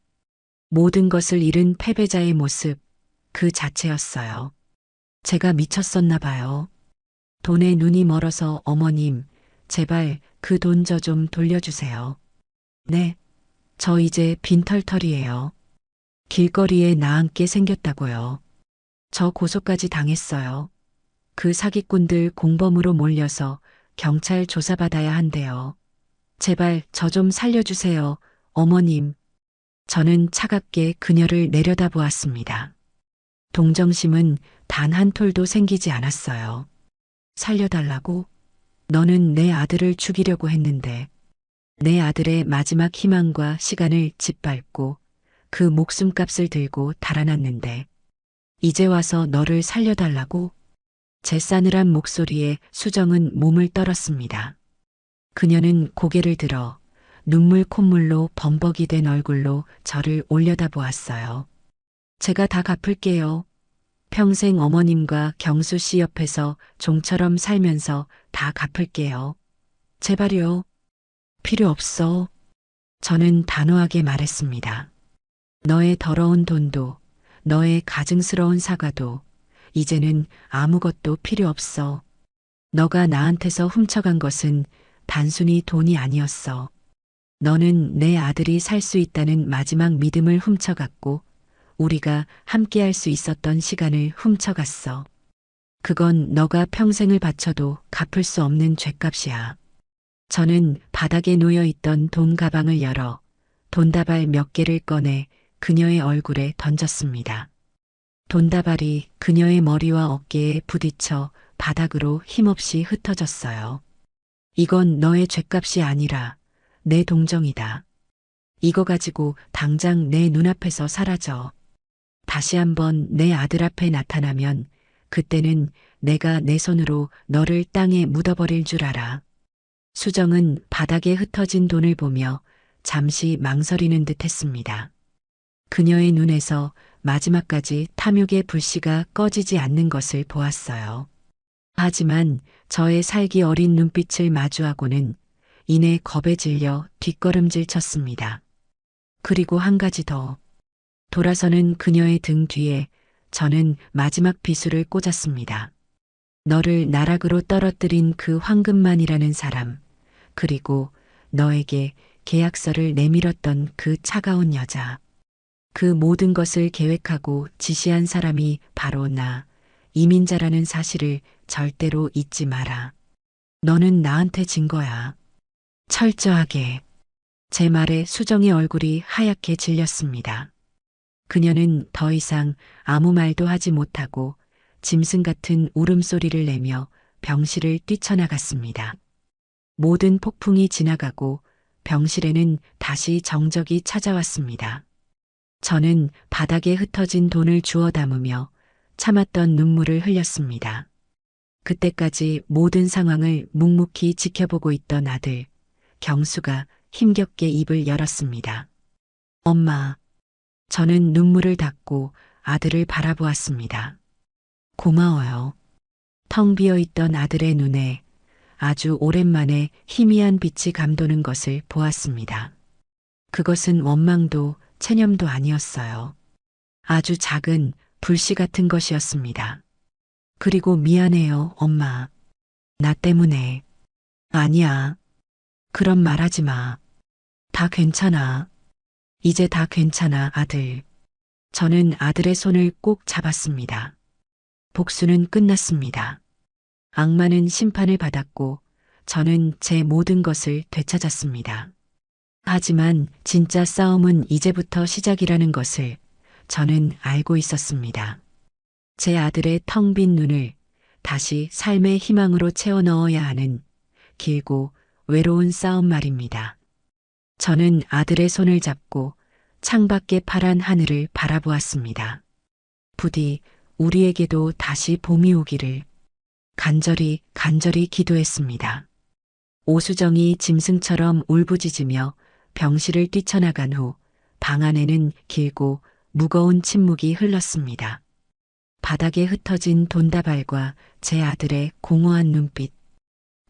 모든 것을 잃은 패배자의 모습, 그 자체였어요. 제가 미쳤었나 봐요. 돈에 눈이 멀어서 어머님, 제발 그 돈 저 좀 돌려주세요. 네, 저 이제 빈털털이에요. 길거리에 나앉게 생겼다고요. 저 고소까지 당했어요. 그 사기꾼들 공범으로 몰려서 경찰 조사받아야 한대요. 제발 저 좀 살려주세요, 어머님. 저는 차갑게 그녀를 내려다보았습니다. 동정심은 단 한 톨도 생기지 않았어요. 살려달라고? 너는 내 아들을 죽이려고 했는데 내 아들의 마지막 희망과 시간을 짓밟고 그 목숨값을 들고 달아났는데 이제 와서 너를 살려달라고? 제 싸늘한 목소리에 수정은 몸을 떨었습니다. 그녀는 고개를 들어 눈물 콧물로 범벅이 된 얼굴로 저를 올려다보았어요. 제가 다 갚을게요. 평생 어머님과 경수 씨 옆에서 종처럼 살면서 다 갚을게요. 제발요. 필요 없어. 저는 단호하게 말했습니다. 너의 더러운 돈도, 너의 가증스러운 사과도, 이제는 아무것도 필요 없어. 너가 나한테서 훔쳐간 것은 단순히 돈이 아니었어. 너는 내 아들이 살 수 있다는 마지막 믿음을 훔쳐갔고, 우리가 함께할 수 있었던 시간을 훔쳐갔어. 그건 너가 평생을 바쳐도 갚을 수 없는 죗값이야. 저는 바닥에 놓여있던 돈 가방을 열어 돈다발 몇 개를 꺼내 그녀의 얼굴에 던졌습니다. 돈다발이 그녀의 머리와 어깨에 부딪혀 바닥으로 힘없이 흩어졌어요. 이건 너의 죗값이 아니라 내 동정이다. 이거 가지고 당장 내 눈앞에서 사라져. 다시 한번 내 아들 앞에 나타나면 그때는 내가 내 손으로 너를 땅에 묻어버릴 줄 알아. 수정은 바닥에 흩어진 돈을 보며 잠시 망설이는 듯 했습니다. 그녀의 눈에서 마지막까지 탐욕의 불씨가 꺼지지 않는 것을 보았어요. 하지만 저의 살기 어린 눈빛을 마주하고는 이내 겁에 질려 뒷걸음질 쳤습니다. 그리고 한 가지 더. 돌아서는 그녀의 등 뒤에 저는 마지막 비수를 꽂았습니다. 너를 나락으로 떨어뜨린 그 황금만이라는 사람, 그리고 너에게 계약서를 내밀었던 그 차가운 여자. 그 모든 것을 계획하고 지시한 사람이 바로 나, 이민자라는 사실을 절대로 잊지 마라. 너는 나한테 진 거야. 철저하게. 제 말에 수정의 얼굴이 하얗게 질렸습니다. 그녀는 더 이상 아무 말도 하지 못하고 짐승 같은 울음소리를 내며 병실을 뛰쳐나갔습니다. 모든 폭풍이 지나가고 병실에는 다시 정적이 찾아왔습니다. 저는 바닥에 흩어진 돈을 주워 담으며 참았던 눈물을 흘렸습니다. 그때까지 모든 상황을 묵묵히 지켜보고 있던 아들, 경수가 힘겹게 입을 열었습니다. 엄마. 저는 눈물을 닦고 아들을 바라보았습니다. 고마워요. 텅 비어 있던 아들의 눈에 아주 오랜만에 희미한 빛이 감도는 것을 보았습니다. 그것은 원망도 체념도 아니었어요. 아주 작은 불씨 같은 것이었습니다. 그리고 미안해요, 엄마. 나 때문에. 아니야. 그런 말 하지 마. 다 괜찮아. 이제 다 괜찮아, 아들. 저는 아들의 손을 꼭 잡았습니다. 복수는 끝났습니다. 악마는 심판을 받았고 저는 제 모든 것을 되찾았습니다. 하지만 진짜 싸움은 이제부터 시작이라는 것을 저는 알고 있었습니다. 제 아들의 텅 빈 눈을 다시 삶의 희망으로 채워 넣어야 하는 길고 외로운 싸움 말입니다. 저는 아들의 손을 잡고 창밖의 파란 하늘을 바라보았습니다. 부디 우리에게도 다시 봄이 오기를 간절히 기도했습니다. 오수정이 짐승처럼 울부짖으며 병실을 뛰쳐나간 후 방 안에는 길고 무거운 침묵이 흘렀습니다. 바닥에 흩어진 돈다발과 제 아들의 공허한 눈빛.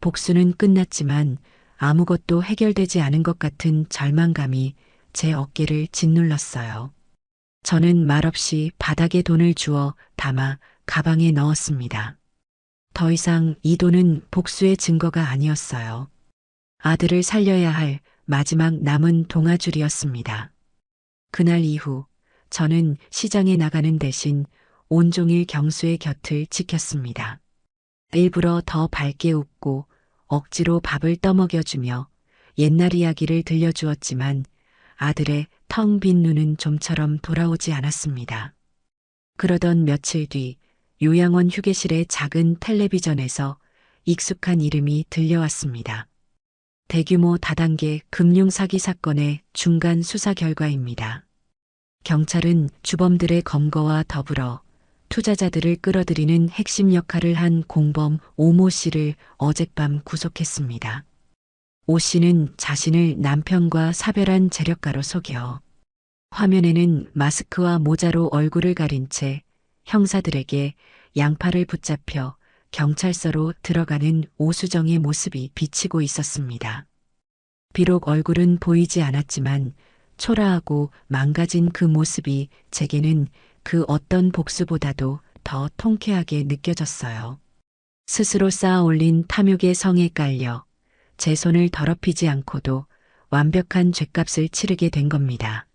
복수는 끝났지만 아무것도 해결되지 않은 것 같은 절망감이 제 어깨를 짓눌렀어요. 저는 말없이 바닥에 돈을 주워 담아 가방에 넣었습니다. 더 이상 이 돈은 복수의 증거가 아니었어요. 아들을 살려야 할 마지막 남은 동아줄이었습니다. 그날 이후 저는 시장에 나가는 대신 온종일 경수의 곁을 지켰습니다. 일부러 더 밝게 웃고 억지로 밥을 떠먹여주며 옛날 이야기를 들려주었지만 아들의 텅 빈 눈은 좀처럼 돌아오지 않았습니다. 그러던 며칠 뒤 요양원 휴게실의 작은 텔레비전에서 익숙한 이름이 들려왔습니다. 대규모 다단계 금융 사기 사건의 중간 수사 결과입니다. 경찰은 주범들의 검거와 더불어 투자자들을 끌어들이는 핵심 역할을 한 공범 오모 씨를 어젯밤 구속했습니다. 오 씨는 자신을 남편과 사별한 재력가로 속여 화면에는 마스크와 모자로 얼굴을 가린 채 형사들에게 양팔을 붙잡혀 경찰서로 들어가는 오수정의 모습이 비치고 있었습니다. 비록 얼굴은 보이지 않았지만 초라하고 망가진 그 모습이 제게는 그 어떤 복수보다도 더 통쾌하게 느껴졌어요. 스스로 쌓아 올린 탐욕의 성에 깔려 제 손을 더럽히지 않고도 완벽한 죗값을 치르게 된 겁니다.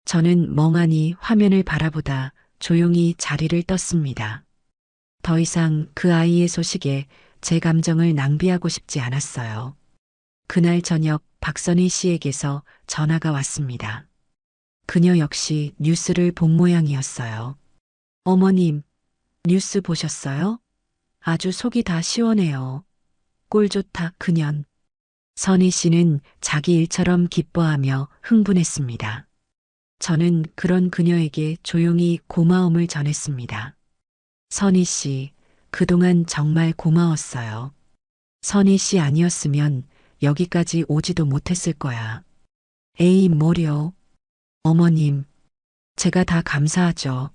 저는 멍하니 화면을 바라보다 조용히 자리를 떴습니다. 더 이상 그 아이의 소식에 제 감정을 낭비하고 싶지 않았어요. 그날 저녁 박선희 씨에게서 전화가 왔습니다. 그녀 역시 뉴스를 본 모양이었어요. 어머님, 뉴스 보셨어요? 아주 속이 다 시원해요. 꼴 좋다, 그년. 선희 씨는 자기 일처럼 기뻐하며 흥분했습니다. 저는 그런 그녀에게 조용히 고마움을 전했습니다. 선희 씨, 그동안 정말 고마웠어요. 선희 씨 아니었으면 여기까지 오지도 못했을 거야. 에이, 뭐려. 어머님, 제가 다 감사하죠.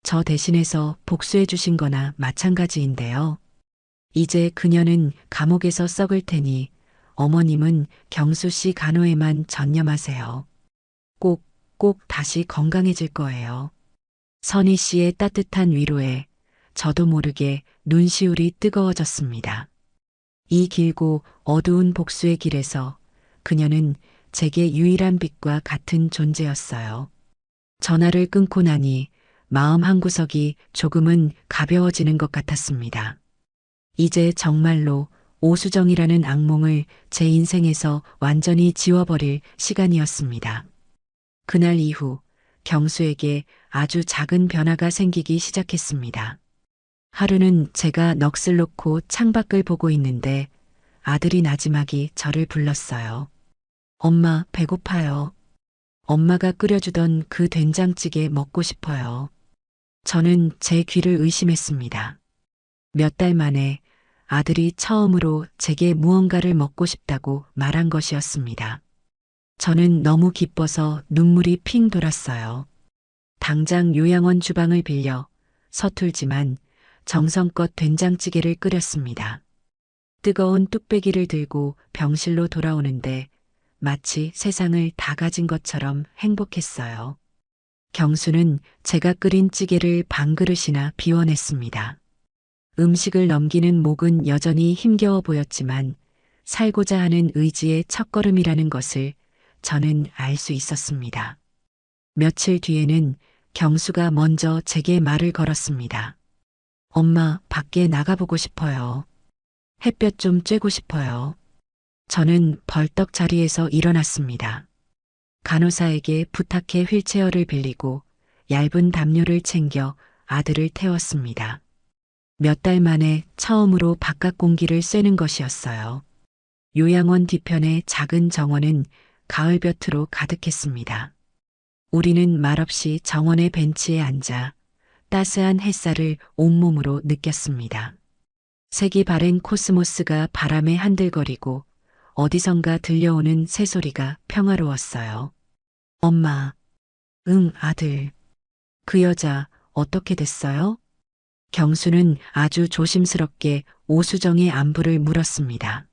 저 대신해서 복수해 주신 거나 마찬가지인데요. 이제 그녀는 감옥에서 썩을 테니 어머님은 경수 씨 간호에만 전념하세요. 꼭 다시 건강해질 거예요. 선희 씨의 따뜻한 위로에 저도 모르게 눈시울이 뜨거워졌습니다. 이 길고 어두운 복수의 길에서 그녀는 제게 유일한 빛과 같은 존재였어요. 전화를 끊고 나니 마음 한구석이 조금은 가벼워지는 것 같았습니다. 이제 정말로 오수정이라는 악몽을 제 인생에서 완전히 지워버릴 시간이었습니다. 그날 이후 경수에게 아주 작은 변화가 생기기 시작했습니다. 하루는 제가 넋을 놓고 창밖을 보고 있는데 아들이 나지막이 저를 불렀어요. 엄마, 배고파요. 엄마가 끓여주던 그 된장찌개 먹고 싶어요. 저는 제 귀를 의심했습니다. 몇 달 만에 아들이 처음으로 제게 무언가를 먹고 싶다고 말한 것이었습니다. 저는 너무 기뻐서 눈물이 핑 돌았어요. 당장 요양원 주방을 빌려 서툴지만 정성껏 된장찌개를 끓였습니다. 뜨거운 뚝배기를 들고 병실로 돌아오는데 마치 세상을 다 가진 것처럼 행복했어요. 경수는 제가 끓인 찌개를 반 그릇이나 비워냈습니다. 음식을 넘기는 목은 여전히 힘겨워 보였지만 살고자 하는 의지의 첫걸음이라는 것을 저는 알 수 있었습니다. 며칠 뒤에는 경수가 먼저 제게 말을 걸었습니다. 엄마, 밖에 나가보고 싶어요. 햇볕 좀 쬐고 싶어요. 저는 벌떡 자리에서 일어났습니다. 간호사에게 부탁해 휠체어를 빌리고 얇은 담요를 챙겨 아들을 태웠습니다. 몇 달 만에 처음으로 바깥 공기를 쐬는 것이었어요. 요양원 뒤편의 작은 정원은 가을볕으로 가득했습니다. 우리는 말없이 정원의 벤치에 앉아 따스한 햇살을 온몸으로 느꼈습니다. 색이 바랜 코스모스가 바람에 한들거리고 어디선가 들려오는 새소리가 평화로웠어요. 엄마, 응, 아들. 그 여자 어떻게 됐어요? 경수는 아주 조심스럽게 오수정의 안부를 물었습니다.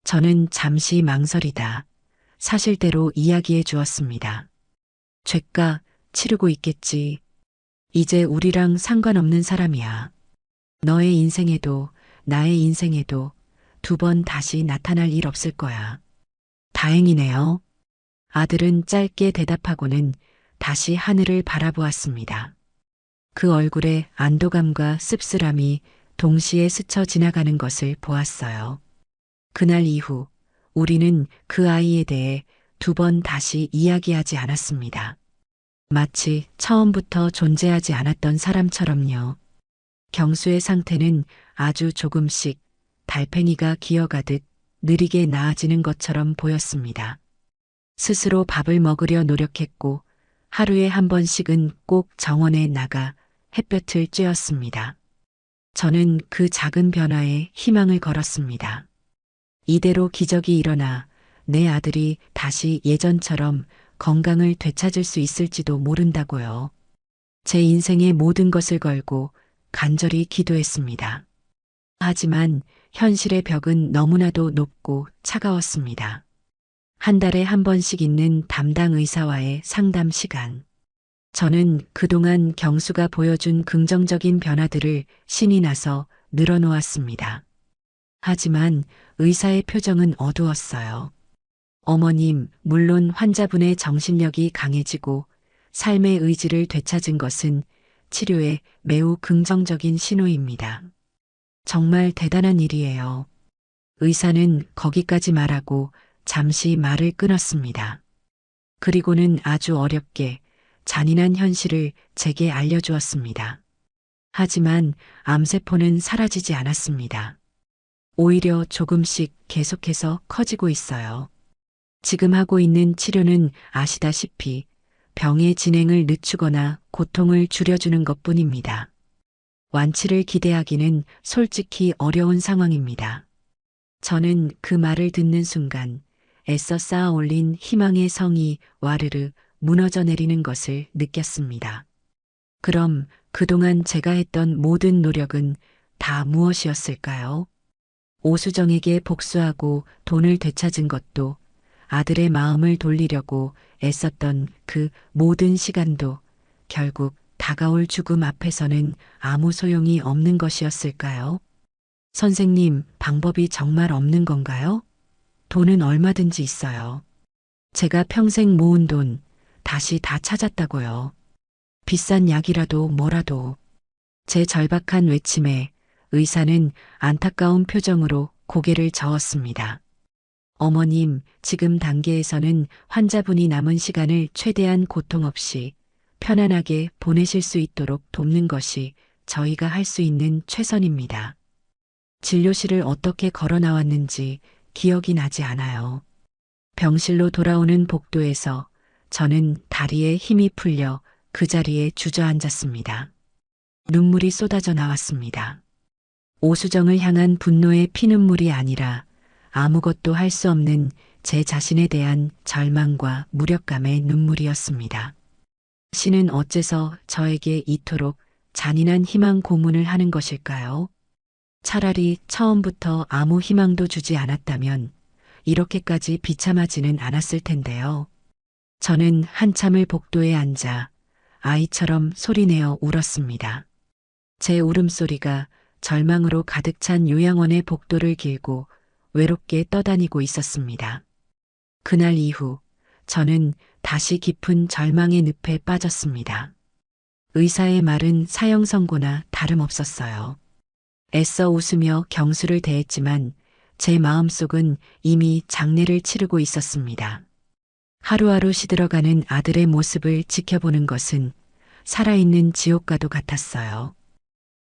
저는 잠시 망설이다 사실대로 이야기해 주었습니다. 죄가 치르고 있겠지. 이제 우리랑 상관없는 사람이야. 너의 인생에도 나의 인생에도 2번 다시 나타날 일 없을 거야. 다행이네요. 아들은 짧게 대답하고는 다시 하늘을 바라보았습니다. 그 얼굴에 안도감과 씁쓸함이 동시에 스쳐 지나가는 것을 보았어요. 그날 이후 우리는 그 아이에 대해 2번 다시 이야기하지 않았습니다. 마치 처음부터 존재하지 않았던 사람처럼요. 경수의 상태는 아주 조금씩 달팽이가 기어가듯 느리게 나아지는 것처럼 보였습니다. 스스로 밥을 먹으려 노력했고 하루에 한 번씩은 꼭 정원에 나가 햇볕을 쬐었습니다. 저는 그 작은 변화에 희망을 걸었습니다. 이대로 기적이 일어나 내 아들이 다시 예전처럼 건강을 되찾을 수 있을지도 모른다고요. 제 인생의 모든 것을 걸고 간절히 기도했습니다. 하지만 현실의 벽은 너무나도 높고 차가웠습니다. 한 달에 한 번씩 있는 담당 의사와의 상담 시간. 저는 그동안 경수가 보여준 긍정적인 변화들을 신이 나서 늘어놓았습니다. 하지만 의사의 표정은 어두웠어요. 어머님, 물론 환자분의 정신력이 강해지고 삶의 의지를 되찾은 것은 치료에 매우 긍정적인 신호입니다. 정말 대단한 일이에요. 의사는 거기까지 말하고 잠시 말을 끊었습니다. 그리고는 아주 어렵게 잔인한 현실을 제게 알려주었습니다. 하지만 암세포는 사라지지 않았습니다. 오히려 조금씩 계속해서 커지고 있어요. 지금 하고 있는 치료는 아시다시피 병의 진행을 늦추거나 고통을 줄여주는 것뿐입니다. 완치를 기대하기는 솔직히 어려운 상황입니다. 저는 그 말을 듣는 순간 애써 쌓아 올린 희망의 성이 와르르 무너져 내리는 것을 느꼈습니다. 그럼 그동안 제가 했던 모든 노력은 다 무엇이었을까요? 오수정에게 복수하고 돈을 되찾은 것도 아들의 마음을 돌리려고 애썼던 그 모든 시간도 결국 다가올 죽음 앞에서는 아무 소용이 없는 것이었을까요? 선생님, 방법이 정말 없는 건가요? 돈은 얼마든지 있어요. 제가 평생 모은 돈 다시 다 찾았다고요. 비싼 약이라도 뭐라도. 제 절박한 외침에 의사는 안타까운 표정으로 고개를 저었습니다. 어머님, 지금 단계에서는 환자분이 남은 시간을 최대한 고통 없이 편안하게 보내실 수 있도록 돕는 것이 저희가 할 수 있는 최선입니다. 진료실을 어떻게 걸어 나왔는지 기억이 나지 않아요. 병실로 돌아오는 복도에서 저는 다리에 힘이 풀려 그 자리에 주저앉았습니다. 눈물이 쏟아져 나왔습니다. 오수정을 향한 분노의 피눈물이 아니라 아무것도 할 수 없는 제 자신에 대한 절망과 무력감의 눈물이었습니다. 신은 어째서 저에게 이토록 잔인한 희망 고문을 하는 것일까요? 차라리 처음부터 아무 희망도 주지 않았다면 이렇게까지 비참하지는 않았을 텐데요. 저는 한참을 복도에 앉아 아이처럼 소리내어 울었습니다. 제 울음소리가 절망으로 가득 찬 요양원의 복도를 길고 외롭게 떠다니고 있었습니다. 그날 이후 저는 다시 깊은 절망의 늪에 빠졌습니다. 의사의 말은 사형 선고나 다름없었어요. 애써 웃으며 경수를 대했지만 제 마음속은 이미 장례를 치르고 있었습니다. 하루하루 시들어가는 아들의 모습을 지켜보는 것은 살아있는 지옥과도 같았어요.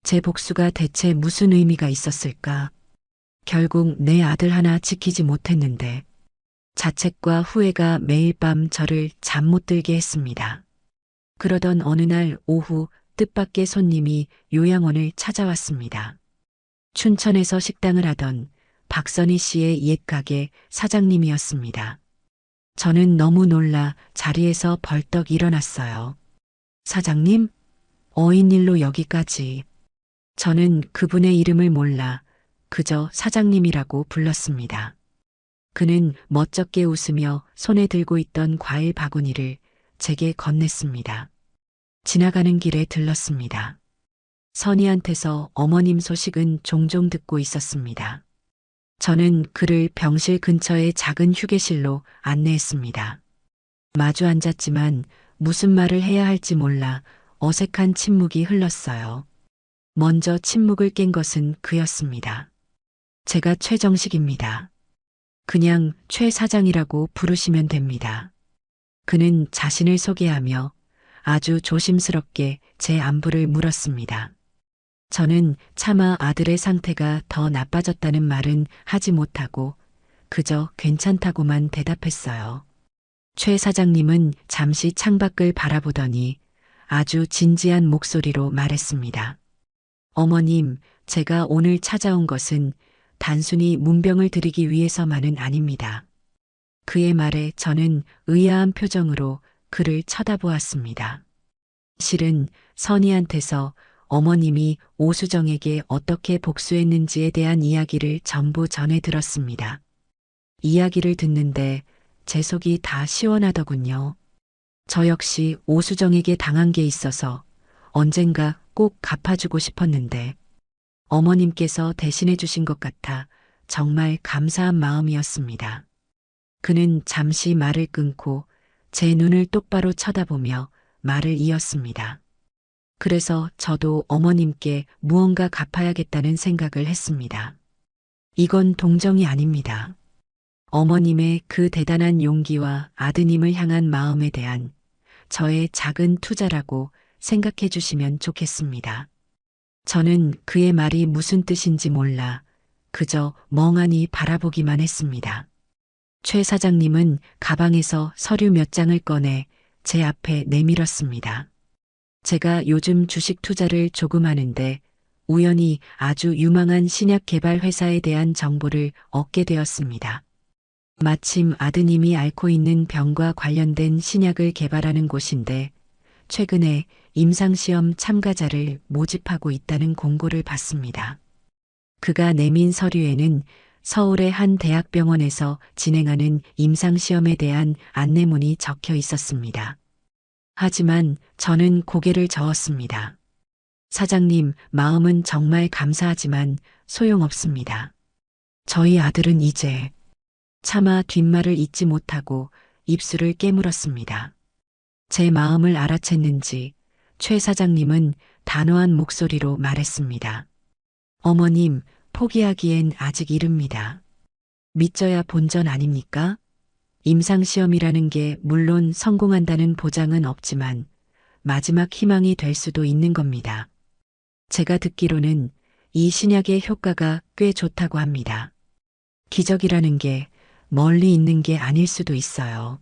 제 복수가 대체 무슨 의미가 있었을까? 결국 내 아들 하나 지키지 못했는데 자책과 후회가 매일 밤 저를 잠 못 들게 했습니다. 그러던 어느 날 오후 뜻밖의 손님이 요양원을 찾아왔습니다. 춘천에서 식당을 하던 박선희 씨의 옛 가게 사장님이었습니다. 저는 너무 놀라 자리에서 벌떡 일어났어요. 사장님? 어인일로 여기까지. 저는 그분의 이름을 몰라 그저 사장님이라고 불렀습니다. 그는 멋쩍게 웃으며 손에 들고 있던 과일 바구니를 제게 건넸습니다. 지나가는 길에 들렀습니다. 선희한테서 어머님 소식은 종종 듣고 있었습니다. 저는 그를 병실 근처의 작은 휴게실로 안내했습니다. 마주 앉았지만 무슨 말을 해야 할지 몰라 어색한 침묵이 흘렀어요. 먼저 침묵을 깬 것은 그였습니다. 제가 최정식입니다. 그냥 최 사장이라고 부르시면 됩니다. 그는 자신을 소개하며 아주 조심스럽게 제 안부를 물었습니다. 저는 차마 아들의 상태가 더 나빠졌다는 말은 하지 못하고 그저 괜찮다고만 대답했어요. 최 사장님은 잠시 창밖을 바라보더니 아주 진지한 목소리로 말했습니다. 어머님, 제가 오늘 찾아온 것은 단순히 문병을 드리기 위해서만은 아닙니다. 그의 말에 저는 의아한 표정으로 그를 쳐다보았습니다. 실은 선희한테서 어머님이 오수정에게 어떻게 복수했는지에 대한 이야기를 전부 전해 들었습니다. 이야기를 듣는데 제 속이 다 시원하더군요. 저 역시 오수정에게 당한 게 있어서 언젠가 꼭 갚아주고 싶었는데 어머님께서 대신해 주신 것 같아 정말 감사한 마음이었습니다. 그는 잠시 말을 끊고 제 눈을 똑바로 쳐다보며 말을 이었습니다. 그래서 저도 어머님께 무언가 갚아야겠다는 생각을 했습니다. 이건 동정이 아닙니다. 어머님의 그 대단한 용기와 아드님을 향한 마음에 대한 저의 작은 투자라고 생각해 주시면 좋겠습니다. 저는 그의 말이 무슨 뜻인지 몰라 그저 멍하니 바라보기만 했습니다. 최 사장님은 가방에서 서류 몇 장을 꺼내 제 앞에 내밀었습니다. 제가 요즘 주식 투자를 조금 하는데 우연히 아주 유망한 신약 개발 회사에 대한 정보를 얻게 되었습니다. 마침 아드님이 앓고 있는 병과 관련된 신약을 개발하는 곳인데 최근에 임상시험 참가자를 모집하고 있다는 공고를 봤습니다. 그가 내민 서류에는 서울의 한 대학병원에서 진행하는 임상시험에 대한 안내문이 적혀 있었습니다. 하지만 저는 고개를 저었습니다. 사장님, 마음은 정말 감사하지만 소용없습니다. 저희 아들은 이제 차마 뒷말을 잇지 못하고 입술을 깨물었습니다. 제 마음을 알아챘는지 최 사장님은 단호한 목소리로 말했습니다. 어머님, 포기하기엔 아직 이릅니다. 믿져야 본전 아닙니까? 임상시험이라는 게 물론 성공한다는 보장은 없지만 마지막 희망이 될 수도 있는 겁니다. 제가 듣기로는 이 신약의 효과가 꽤 좋다고 합니다. 기적이라는 게 멀리 있는 게 아닐 수도 있어요.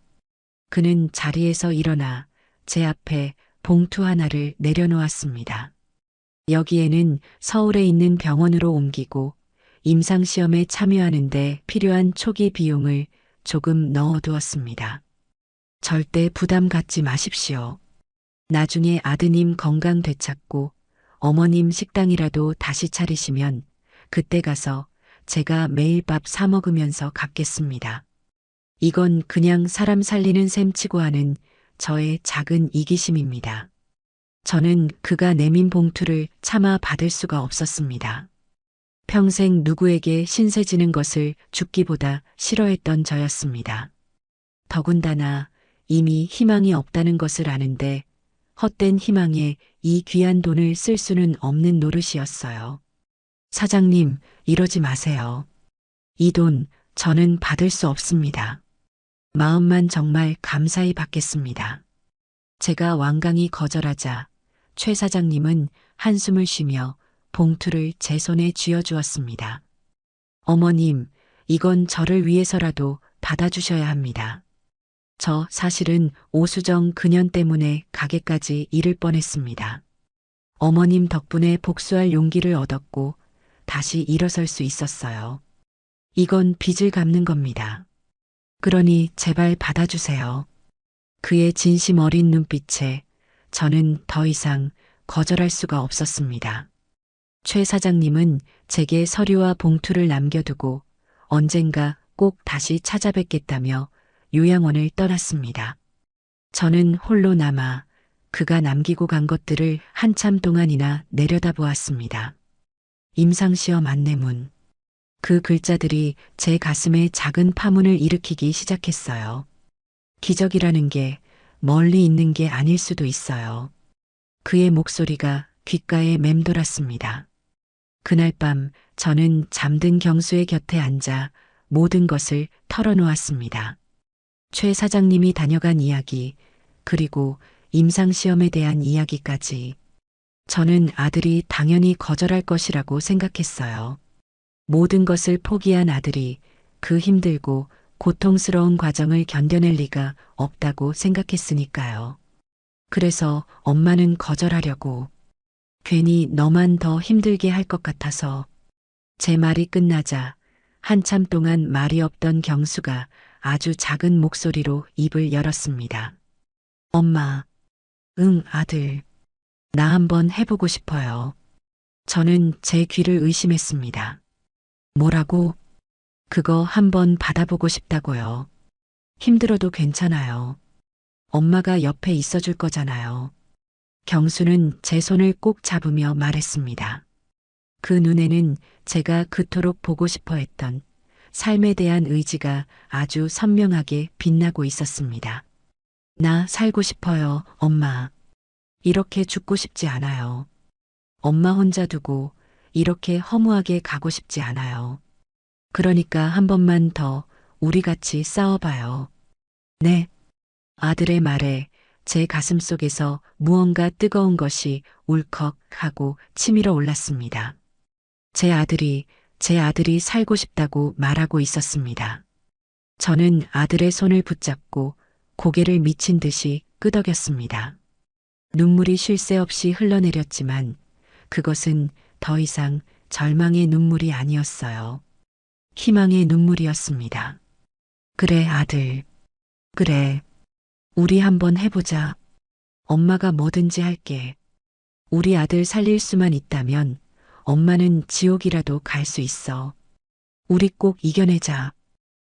그는 자리에서 일어나 제 앞에 봉투 하나를 내려놓았습니다. 여기에는 서울에 있는 병원으로 옮기고 임상시험에 참여하는데 필요한 초기 비용을 조금 넣어두었습니다. 절대 부담 갖지 마십시오. 나중에 아드님 건강 되찾고 어머님 식당이라도 다시 차리시면 그때 가서 제가 매일 밥 사 먹으면서 갚겠습니다. 이건 그냥 사람 살리는 셈치고 하는 저의 작은 이기심입니다. 저는 그가 내민 봉투를 차마 받을 수가 없었습니다. 평생 누구에게 신세 지는 것을 죽기보다 싫어했던 저였습니다. 더군다나 이미 희망이 없다는 것을 아는데 헛된 희망에 이 귀한 돈을 쓸 수는 없는 노릇이었어요. 사장님, 이러지 마세요. 이 돈 저는 받을 수 없습니다. 마음만 정말 감사히 받겠습니다. 제가 완강히 거절하자 최 사장님은 한숨을 쉬며 봉투를 제 손에 쥐어주었습니다. 어머님, 이건 저를 위해서라도 받아주셔야 합니다. 저 사실은 오수정 그년 때문에 가게까지 잃을 뻔했습니다. 어머님 덕분에 복수할 용기를 얻었고 다시 일어설 수 있었어요. 이건 빚을 갚는 겁니다. 그러니 제발 받아주세요. 그의 진심 어린 눈빛에 저는 더 이상 거절할 수가 없었습니다. 최 사장님은 제게 서류와 봉투를 남겨두고 언젠가 꼭 다시 찾아뵙겠다며 요양원을 떠났습니다. 저는 홀로 남아 그가 남기고 간 것들을 한참 동안이나 내려다보았습니다. 임상시험 안내문. 그 글자들이 제 가슴에 작은 파문을 일으키기 시작했어요. 기적이라는 게 멀리 있는 게 아닐 수도 있어요. 그의 목소리가 귓가에 맴돌았습니다. 그날 밤 저는 잠든 경수의 곁에 앉아 모든 것을 털어놓았습니다. 최 사장님이 다녀간 이야기, 그리고 임상시험에 대한 이야기까지. 저는 아들이 당연히 거절할 것이라고 생각했어요. 모든 것을 포기한 아들이 그 힘들고 고통스러운 과정을 견뎌낼 리가 없다고 생각했으니까요. 그래서 엄마는 거절하려고. 괜히 너만 더 힘들게 할 것 같아서. 제 말이 끝나자 한참 동안 말이 없던 경수가 아주 작은 목소리로 입을 열었습니다. 엄마. 응, 아들. 나 한번 해보고 싶어요. 저는 제 귀를 의심했습니다. 뭐라고? 그거 한번 받아보고 싶다고요. 힘들어도 괜찮아요. 엄마가 옆에 있어줄 거잖아요. 경수는 제 손을 꼭 잡으며 말했습니다. 그 눈에는 제가 그토록 보고 싶어 했던 삶에 대한 의지가 아주 선명하게 빛나고 있었습니다. 나 살고 싶어요, 엄마. 이렇게 죽고 싶지 않아요. 엄마 혼자 두고 이렇게 허무하게 가고 싶지 않아요. 그러니까 한 번만 더 우리 같이 싸워봐요. 네. 아들의 말에 제 가슴 속에서 무언가 뜨거운 것이 울컥하고 치밀어 올랐습니다. 제 아들이 살고 싶다고 말하고 있었습니다. 저는 아들의 손을 붙잡고 고개를 미친 듯이 끄덕였습니다. 눈물이 쉴 새 없이 흘러내렸지만 그것은 더 이상 절망의 눈물이 아니었어요. 희망의 눈물이었습니다. 그래, 아들. 그래. 우리 한번 해보자. 엄마가 뭐든지 할게. 우리 아들 살릴 수만 있다면 엄마는 지옥이라도 갈 수 있어. 우리 꼭 이겨내자.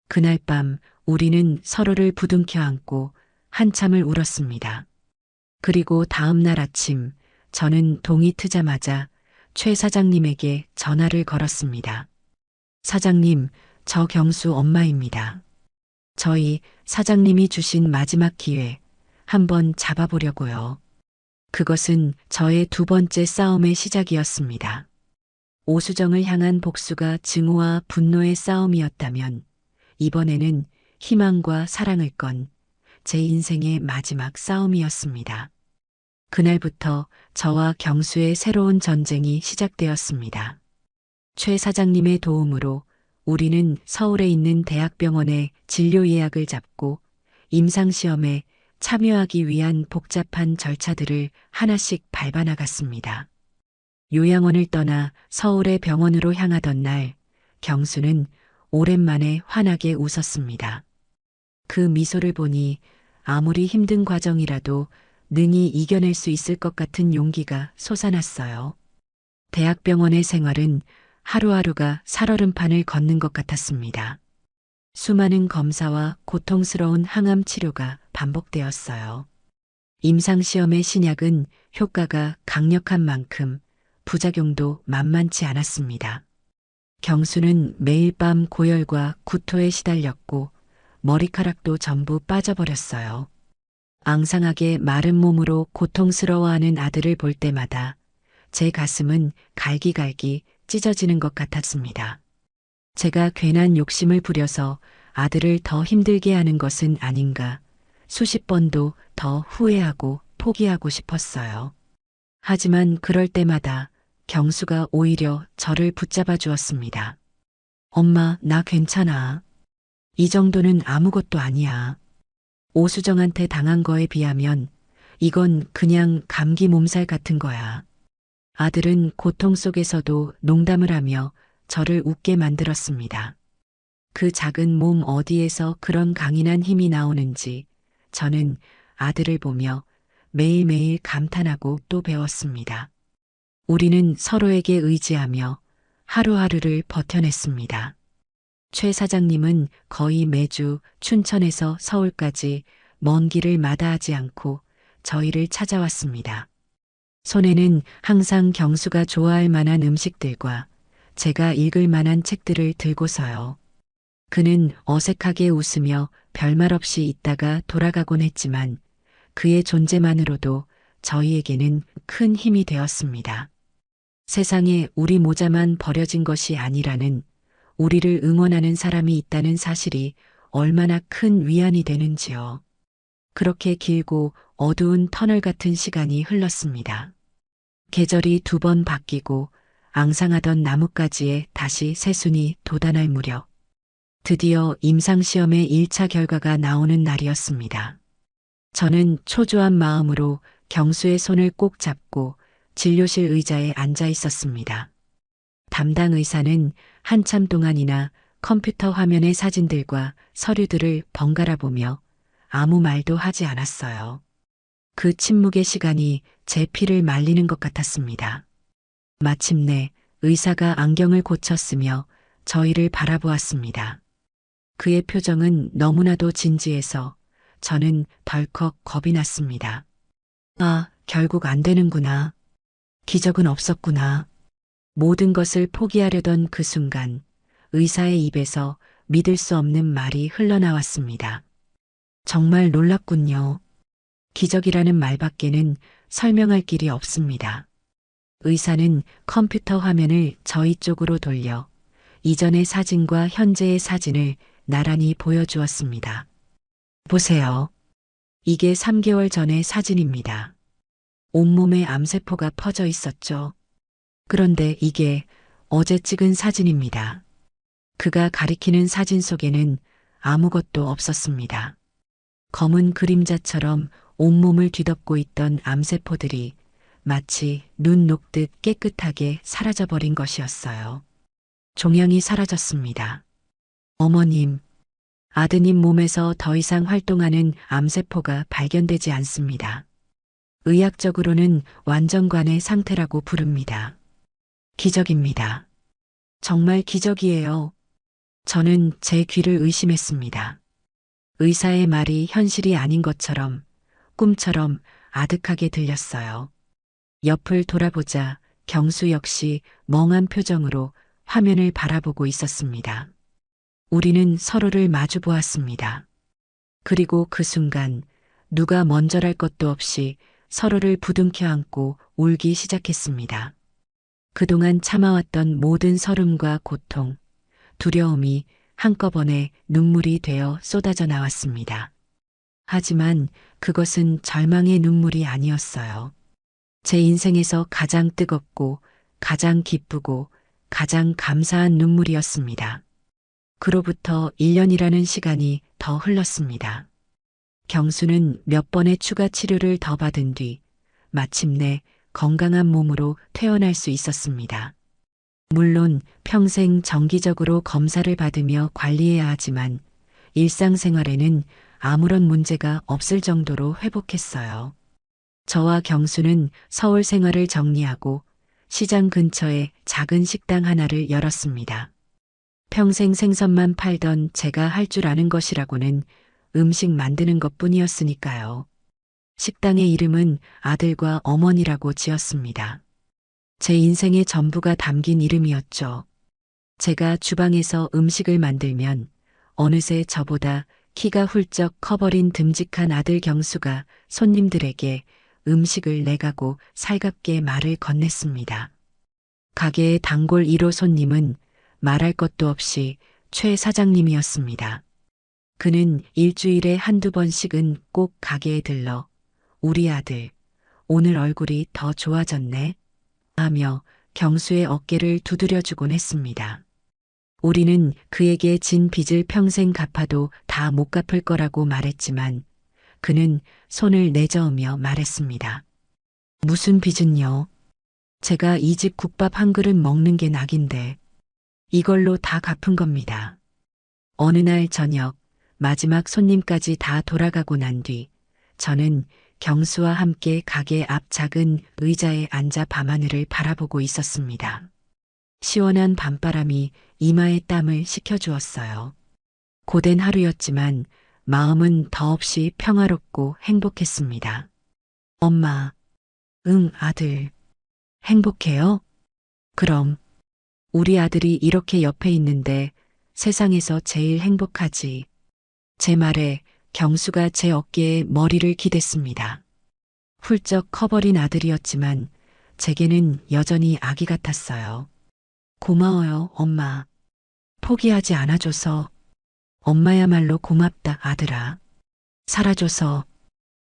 그날 밤 우리는 서로를 부둥켜 안고 한참을 울었습니다. 그리고 다음 날 아침 저는 동이 트자마자 최 사장님에게 전화를 걸었습니다. 사장님, 저 경수 엄마입니다. 저희 사장님이 주신 마지막 기회 한번 잡아보려고요. 그것은 저의 두 번째 싸움의 시작이었습니다. 오수정을 향한 복수가 증오와 분노의 싸움이었다면 이번에는 희망과 사랑을 건 제 인생의 마지막 싸움이었습니다. 그날부터 저와 경수의 새로운 전쟁이 시작되었습니다. 최 사장님의 도움으로 우리는 서울에 있는 대학병원에 진료 예약을 잡고 임상시험에 참여하기 위한 복잡한 절차들을 하나씩 밟아나갔습니다. 요양원을 떠나 서울의 병원으로 향하던 날, 경수는 오랜만에 환하게 웃었습니다. 그 미소를 보니 아무리 힘든 과정이라도 능히 이겨낼 수 있을 것 같은 용기가 솟아났어요. 대학병원의 생활은 하루하루가 살얼음판을 걷는 것 같았습니다. 수많은 검사와 고통스러운 항암 치료가 반복되었어요. 임상시험의 신약은 효과가 강력한 만큼 부작용도 만만치 않았습니다. 경수는 매일 밤 고열과 구토에 시달렸고 머리카락도 전부 빠져버렸어요. 앙상하게 마른 몸으로 고통스러워하는 아들을 볼 때마다 제 가슴은 갈기갈기 찢어지는 것 같았습니다. 제가 괜한 욕심을 부려서 아들을 더 힘들게 하는 것은 아닌가 수십 번도 더 후회하고 포기하고 싶었어요. 하지만 그럴 때마다 경수가 오히려 저를 붙잡아 주었습니다. 엄마, 나 괜찮아. 이 정도는 아무것도 아니야. 오수정한테 당한 거에 비하면 이건 그냥 감기 몸살 같은 거야. 아들은 고통 속에서도 농담을 하며 저를 웃게 만들었습니다. 그 작은 몸 어디에서 그런 강인한 힘이 나오는지 저는 아들을 보며 매일매일 감탄하고 또 배웠습니다. 우리는 서로에게 의지하며 하루하루를 버텨냈습니다. 최 사장님은 거의 매주 춘천에서 서울까지 먼 길을 마다하지 않고 저희를 찾아왔습니다. 손에는 항상 경수가 좋아할 만한 음식들과 제가 읽을 만한 책들을 들고서요. 그는 어색하게 웃으며 별말 없이 있다가 돌아가곤 했지만 그의 존재만으로도 저희에게는 큰 힘이 되었습니다. 세상에 우리 모자만 버려진 것이 아니라는 우리를 응원하는 사람이 있다는 사실이 얼마나 큰 위안이 되는지요. 그렇게 길고 어두운 터널 같은 시간이 흘렀습니다. 계절이 2번 바뀌고 앙상하던 나뭇가지에 다시 새순이 돋아날 무렵 드디어 임상시험의 1차 결과가 나오는 날이었습니다. 저는 초조한 마음으로 경수의 손을 꼭 잡고 진료실 의자에 앉아 있었습니다. 담당 의사는 한참 동안이나 컴퓨터 화면의 사진들과 서류들을 번갈아 보며 아무 말도 하지 않았어요. 그 침묵의 시간이 제 피를 말리는 것 같았습니다. 마침내 의사가 안경을 고쳤으며 저희를 바라보았습니다. 그의 표정은 너무나도 진지해서 저는 덜컥 겁이 났습니다. 아, 결국 안 되는구나. 기적은 없었구나. 모든 것을 포기하려던 그 순간 의사의 입에서 믿을 수 없는 말이 흘러나왔습니다. 정말 놀랍군요. 기적이라는 말밖에는 설명할 길이 없습니다. 의사는 컴퓨터 화면을 저희 쪽으로 돌려 이전의 사진과 현재의 사진을 나란히 보여주었습니다. 보세요. 이게 3개월 전의 사진입니다. 온몸에 암세포가 퍼져 있었죠. 그런데 이게 어제 찍은 사진입니다. 그가 가리키는 사진 속에는 아무것도 없었습니다. 검은 그림자처럼 온몸을 뒤덮고 있던 암세포들이 마치 눈 녹듯 깨끗하게 사라져버린 것이었어요. 종양이 사라졌습니다. 어머님, 아드님 몸에서 더 이상 활동하는 암세포가 발견되지 않습니다. 의학적으로는 완전관의 상태라고 부릅니다. 기적입니다. 정말 기적이에요. 저는 제 귀를 의심했습니다. 의사의 말이 현실이 아닌 것처럼 꿈처럼 아득하게 들렸어요. 옆을 돌아보자 경수 역시 멍한 표정으로 화면을 바라보고 있었습니다. 우리는 서로를 마주 보았습니다. 그리고 그 순간 누가 먼저랄 것도 없이 서로를 부둥켜 안고 울기 시작했습니다. 그동안 참아왔던 모든 서름과 고통, 두려움이 한꺼번에 눈물이 되어 쏟아져 나왔습니다. 하지만 그것은 절망의 눈물이 아니었어요. 제 인생에서 가장 뜨겁고 가장 기쁘고 가장 감사한 눈물이었습니다. 그로부터 1년이라는 시간이 더 흘렀습니다. 경수는 몇 번의 추가 치료를 더 받은 뒤 마침내 건강한 몸으로 퇴원할 수 있었습니다. 물론 평생 정기적으로 검사를 받으며 관리해야 하지만 일상생활에는 아무런 문제가 없을 정도로 회복했어요. 저와 경수는 서울 생활을 정리하고 시장 근처에 작은 식당 하나를 열었습니다. 평생 생선만 팔던 제가 할 줄 아는 것이라고는 음식 만드는 것뿐이었으니까요. 식당의 이름은 아들과 어머니라고 지었습니다. 제 인생의 전부가 담긴 이름이었죠. 제가 주방에서 음식을 만들면 어느새 저보다 키가 훌쩍 커버린 듬직한 아들 경수가 손님들에게 음식을 내가고 살갑게 말을 건넸습니다. 가게의 단골 1호 손님은 말할 것도 없이 최 사장님이었습니다. 그는 일주일에 한두 번씩은 꼭 가게에 들러 우리 아들, 오늘 얼굴이 더 좋아졌네 하며 경수의 어깨를 두드려주곤 했습니다. 우리는 그에게 진 빚을 평생 갚아도 다 못 갚을 거라고 말했지만 그는 손을 내저으며 말했습니다. 무슨 빚은요? 제가 이 집 국밥 한 그릇 먹는 게 낙인데 이걸로 다 갚은 겁니다. 어느 날 저녁 마지막 손님까지 다 돌아가고 난 뒤 저는 경수와 함께 가게 앞 작은 의자에 앉아 밤하늘을 바라보고 있었습니다. 시원한 밤바람이 이마에 땀을 식혀주었어요. 고된 하루였지만 마음은 더없이 평화롭고 행복했습니다. 엄마, 응, 아들. 행복해요? 그럼 우리 아들이 이렇게 옆에 있는데 세상에서 제일 행복하지. 제 말에 경수가 제 어깨에 머리를 기댔습니다. 훌쩍 커버린 아들이었지만 제게는 여전히 아기 같았어요. 고마워요, 엄마. 포기하지 않아줘서. 엄마야말로 고맙다, 아들아. 살아줘서.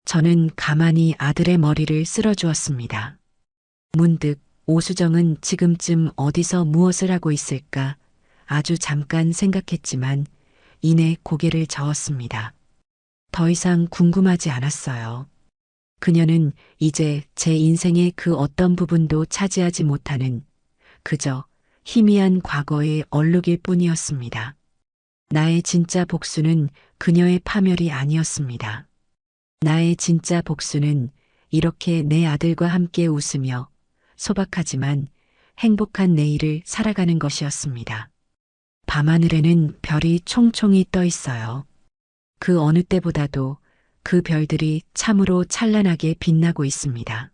저는 가만히 아들의 머리를 쓸어주었습니다. 문득 오수정은 지금쯤 어디서 무엇을 하고 있을까 아주 잠깐 생각했지만 이내 고개를 저었습니다. 더 이상 궁금하지 않았어요. 그녀는 이제 제 인생의 그 어떤 부분도 차지하지 못하는 그저 희미한 과거의 얼룩일 뿐이었습니다. 나의 진짜 복수는 그녀의 파멸이 아니었습니다. 나의 진짜 복수는 이렇게 내 아들과 함께 웃으며 소박하지만 행복한 내일을 살아가는 것이었습니다. 밤하늘에는 별이 총총이 떠 있어요. 그 어느 때보다도 그 별들이 참으로 찬란하게 빛나고 있습니다.